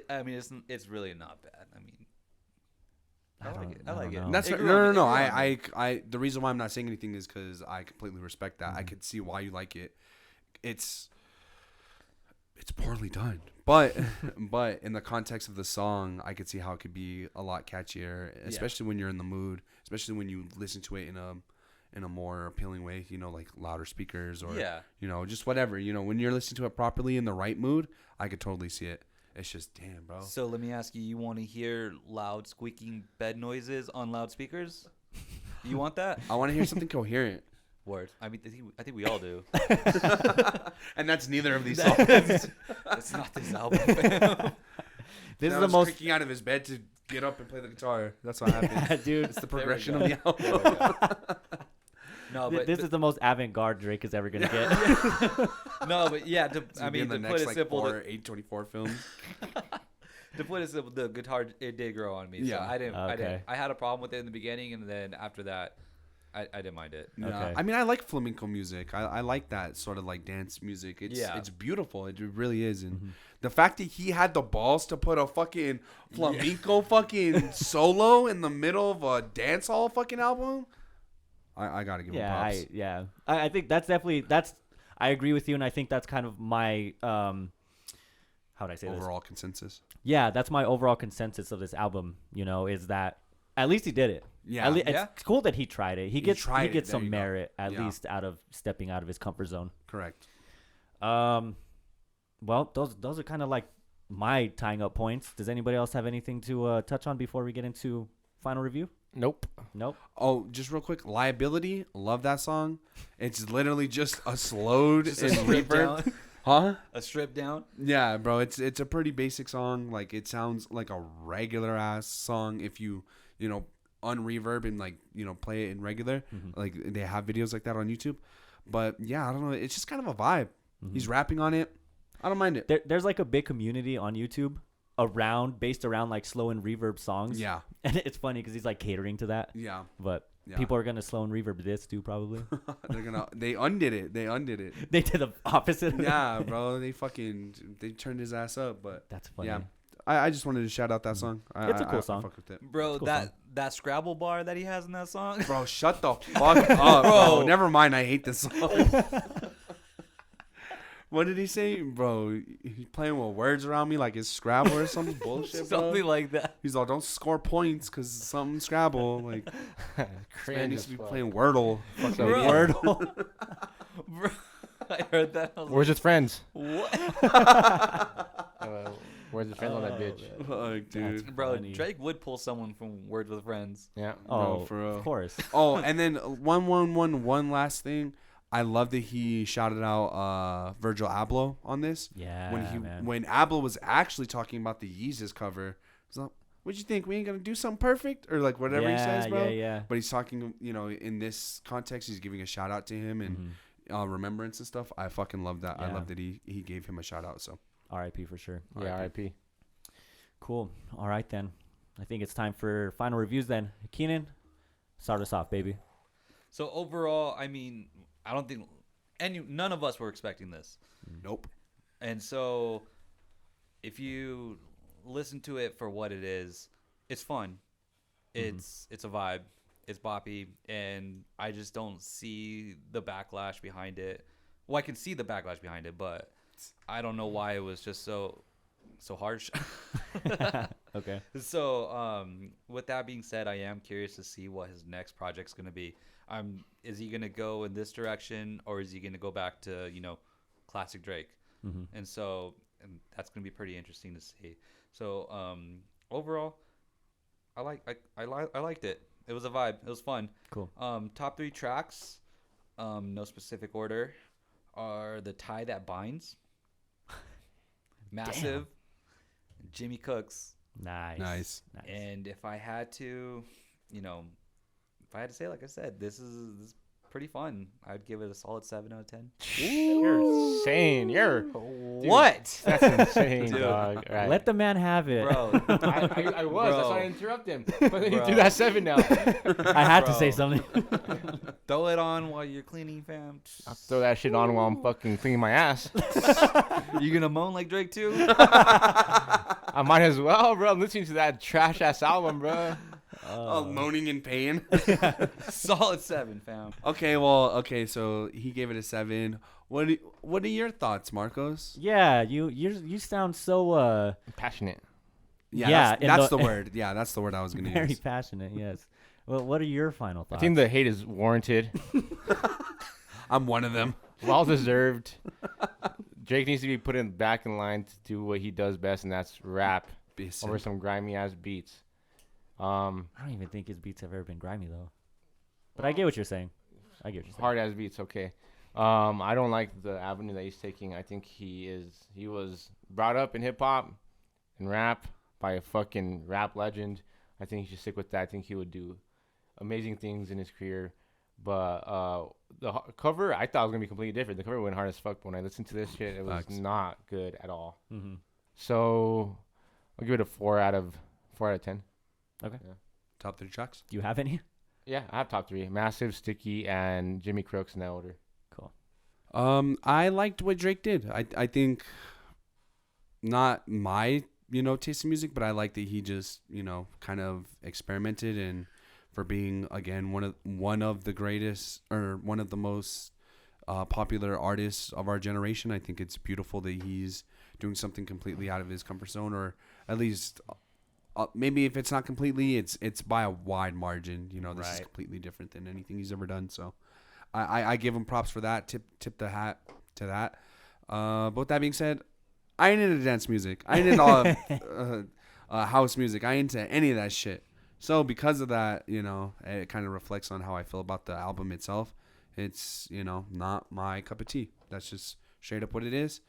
I mean, it's really not bad. I mean, I like it. I don't like it. know. That's It right. grew No, on no, me. no. It grew on me. I. The reason why I'm not saying anything is because I completely respect that. I Mhm. could see why you like it. It's poorly done, but but in the context of the song, I could see how it could be a lot catchier, especially when you're in the mood, especially when you listen to it in a more appealing way. You know, like louder speakers or Yeah. you know, just whatever. You know, when you're listening to it properly in the right mood, I could totally see it. It's just damn, bro. So let me ask you: you want to hear loud squeaking bed noises on loudspeakers? You want that? I want to hear something coherent, Word. I mean, I think we all do. and that's neither of these songs. It's not this album, fam. This Now is the he's most, creaking out of his bed to get up and play the guitar. That's what happens. dude. It's the There we progression go. of the album. No, but This is the most avant-garde Drake is ever gonna get. no, but yeah. I Be in mean, the to next put it like simple, 824 films. to put it simple, the guitar it did grow on me. So Yeah. I didn't. Okay. I had a problem with it in the beginning, and then after that, I didn't mind it. Yeah. Okay. I mean, I like flamenco music. I like that sort of like dance music. It's beautiful. It really is. And the fact that he had the balls to put a fucking flamenco fucking solo in the middle of a dance hall fucking album, I gotta give him props. I think that's definitely I agree with you, and I think that's kind of my how would I say this? Overall consensus. Yeah, that's my overall consensus of this album. You know, is that at least he did it. Yeah. It's cool that he tried it. He gets tried it. There some you go. merit at Yeah. least out of stepping out of his comfort zone. Correct. Well, those are kind of like my tying up points. Does anybody else have anything to touch on before we get into final review? Nope. Nope. Oh, just real quick, Liability. Love that song. It's literally just a slowed Just and a stripped reverb. down. Huh? A strip down. Yeah, bro. It's a pretty basic song. Like it sounds like a regular ass song if you unreverb and like play it in regular. Like they have videos like that on YouTube. But yeah, I don't know. It's just kind of a vibe. He's rapping on it. I don't mind it. There's like a big community on YouTube based around like slow and reverb songs. Yeah. And it's funny because he's like catering to that. Yeah. But Yeah. people are gonna slow and reverb this too, probably. They undid it. They They did the opposite. Of Yeah, bro. They turned his ass up. But That's funny. yeah, I just wanted to shout out that song. It's a cool I song. fuck with it. Bro, Cool that Scrabble bar that he has in that song. Bro, shut the fuck up, bro. Never mind. I hate this song. What did he say, bro? He's playing with words around me like it's Scrabble or some bullshit, bro. Something like that. He's like, don't score points because something Scrabble. Like, man Cringe needs as to be fuck. playing Wordle. Fucking Bro. idiot. Wordle. Bro, I heard that. I was Where's his friends? like, Where's his friends on that bitch? Fuck, dude. That's bro, funny. Drake would pull someone from Words with Friends. Yeah. Oh, for real. of course. Oh, and then one last thing. I love that he shouted out Virgil Abloh on this. Yeah, man. When Abloh was actually talking about the Yeezus cover, he's like, "What'd you think? We ain't gonna do something perfect?" Or like whatever he says, bro. Yeah. But he's talking, in this context, he's giving a shout out to him and remembrance and stuff. I fucking love that. I Yeah. love that he gave him a shout out. So R.I.P. for sure. Yeah. R.I.P. Cool. All right then. I think it's time for final reviews then. Keenan, start us off, baby. So overall, I mean, I don't think none of us were expecting this. nope. And so if you listen to it for what it is, it's fun. It's a vibe. It's boppy, and I just don't see the backlash behind it. Well, I can see the backlash behind it, but I don't know why it was just so harsh. Okay. So, with that being said, I am curious to see what his next project's going to be. Is he going to go in this direction, or is he going to go back to, classic Drake? And so that's going to be pretty interesting to see. So, overall, I liked it. It was a vibe. It was fun. Cool. Top 3 tracks, no specific order, are The Tie That Binds, Massive, Jimmy Cooks. Nice. And if I had to, if I had to say, like I said, this is pretty fun. I'd give it a solid 7 out of 10. You're insane. What? That's insane, Dude. dog. Right. Let the man have it. Bro. I was. That's why I Bro. interrupt him. But then you Bro. threw that 7 now. I had to say Bro. something. Throw it on while you're cleaning, fam. I'll throw that shit on while I'm fucking cleaning my ass. You gonna moan like Drake too? I might as well, bro. I'm listening to that trash ass album, bro. Oh, moaning in pain. Solid 7, fam. Okay, so he gave it a 7. What are your thoughts, Marcos? Yeah, you sound so Passionate. Yeah, that's the word. Yeah, that's the word I was gonna very use. passionate. Yes. Well, what are your final I thoughts? think the hate is warranted. I'm one of them. Well deserved. Drake needs to be put back in line to do what he does best, and that's rap over some grimy ass beats. I don't even think his beats have ever been grimy though. But I get what you're saying. Hard ass beats, okay. I don't like the avenue that he's taking. I think he was brought up in hip hop and rap by a fucking rap legend. I think he should stick with that. I think he would do amazing things in his career. But the cover, I thought it was gonna be completely different. The cover went hard as fuck. But when I listened to this shit, it was not good at all. Mm-hmm. So I'll give it a 4 out of 10. Okay. Yeah. Top 3 tracks. Do you have any? Yeah, I have top 3: Massive, Sticky, and Jimmy Crooks in that order. Cool. I liked what Drake did. I think not my taste in music, but I like that he just kind of experimented, and for being again one of the greatest or one of the most popular artists of our generation. I think it's beautiful that he's doing something completely out of his comfort zone, or at least maybe if it's not completely, it's by a wide margin. This is completely different than anything he's ever done. So I give him props for that. Tip the hat to that. But with that being said, I ain't into dance music. I ain't into house music. I ain't into any of that shit. So because of that, it kind of reflects on how I feel about the album itself. It's, not my cup of tea. That's just straight up what it is.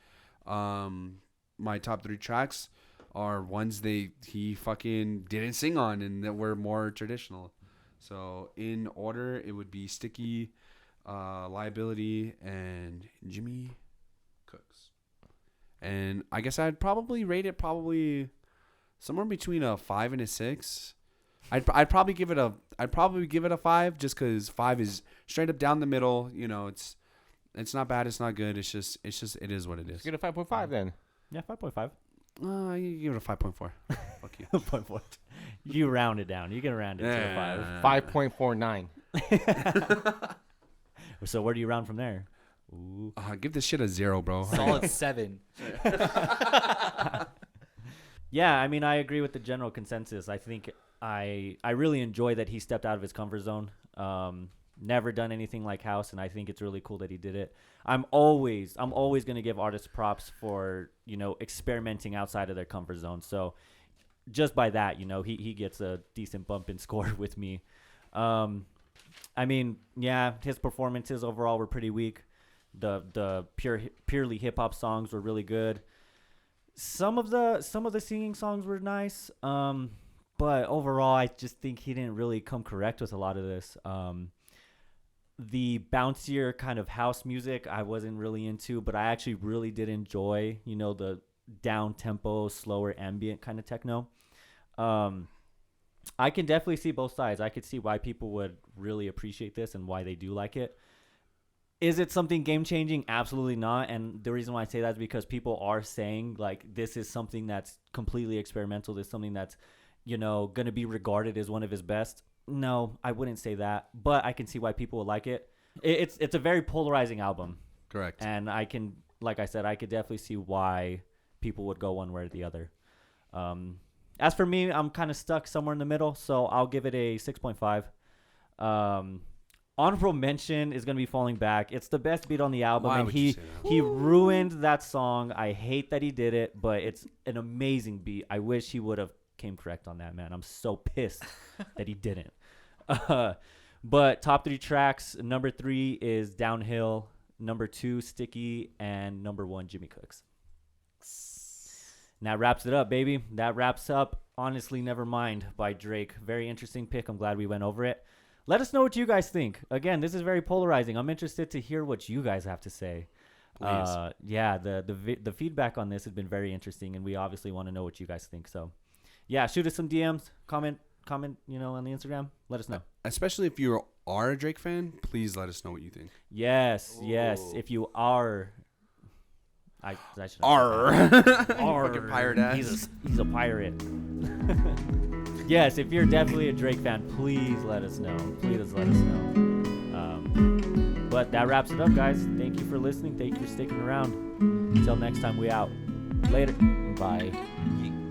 My top 3 tracks are ones he fucking didn't sing on and that were more traditional. So in order, it would be Sticky, Liability, and Jimmy Cooks. And I guess I'd probably rate it somewhere between a 5 and a 6. I'd probably give it a 5 just because 5 is straight up down the middle. It's not bad, it's not good. It's just it is what it is. Get a 5.5 then. Yeah, 5.5. You give it a 5.4. Fuck you. 5.4. You round it down. You can round it to a 5. 5.49. So where do you round from there? Ooh. Give this shit a 0, bro. Solid 7. Yeah, I mean, I agree with the general consensus. I think I really enjoy that he stepped out of his comfort zone. Never done anything like house, and I think it's really cool that he did it. I'm always going to give artists props for, experimenting outside of their comfort zone. So just by that, he gets a decent bump in score with me. I mean, yeah, his performances overall were pretty weak. The purely hip hop songs were really good. Some of the singing songs were nice. But overall, I just think he didn't really come correct with a lot of this. The bouncier kind of house music I wasn't really into, but I actually really did enjoy, the down-tempo, slower ambient kind of techno. I can definitely see both sides. I could see why people would really appreciate this and why they do like it. Is it something game-changing? Absolutely not. And the reason why I say that is because people are saying, like, this is something that's completely experimental. This is something that's going to be regarded as one of his best. No, I wouldn't say that, but I can see why people would like it. It's a very polarizing album. Correct. And I can, like I said, I could definitely see why people would go one way or the other. As for me, I'm kind of stuck somewhere in the middle, so I'll give it a 6.5. Honorable mention is going to be Falling Back. It's the best beat on the album, Why and would you say that? he ruined that song. I hate that he did it, but it's an amazing beat. I wish he would have came correct on that, man. I'm so pissed that he didn't. But top 3 tracks, number 3 is Downhill, number 2 Sticky, and number 1 Jimmy Cooks. And that wraps it up, baby. That wraps up Honestly Nevermind by Drake. Very interesting pick. I'm glad we went over it. let us know what you guys think. Again, this is very polarizing. I'm interested to hear what you guys have to say. Please. Yeah, the feedback on this has been very interesting, and we obviously want to know what you guys think. So, yeah, shoot us some DMs, comment, on the Instagram. Let us know. Especially if you are a Drake fan, please let us know what you think. Yes. If you are, I should R. Fucking pirate ass. He's a pirate. Yes, if you're definitely a Drake fan, please let us know. But that wraps it up, guys. Thank you for listening. Thank you for sticking around. Until next time, we out. Later. Bye. Yeet.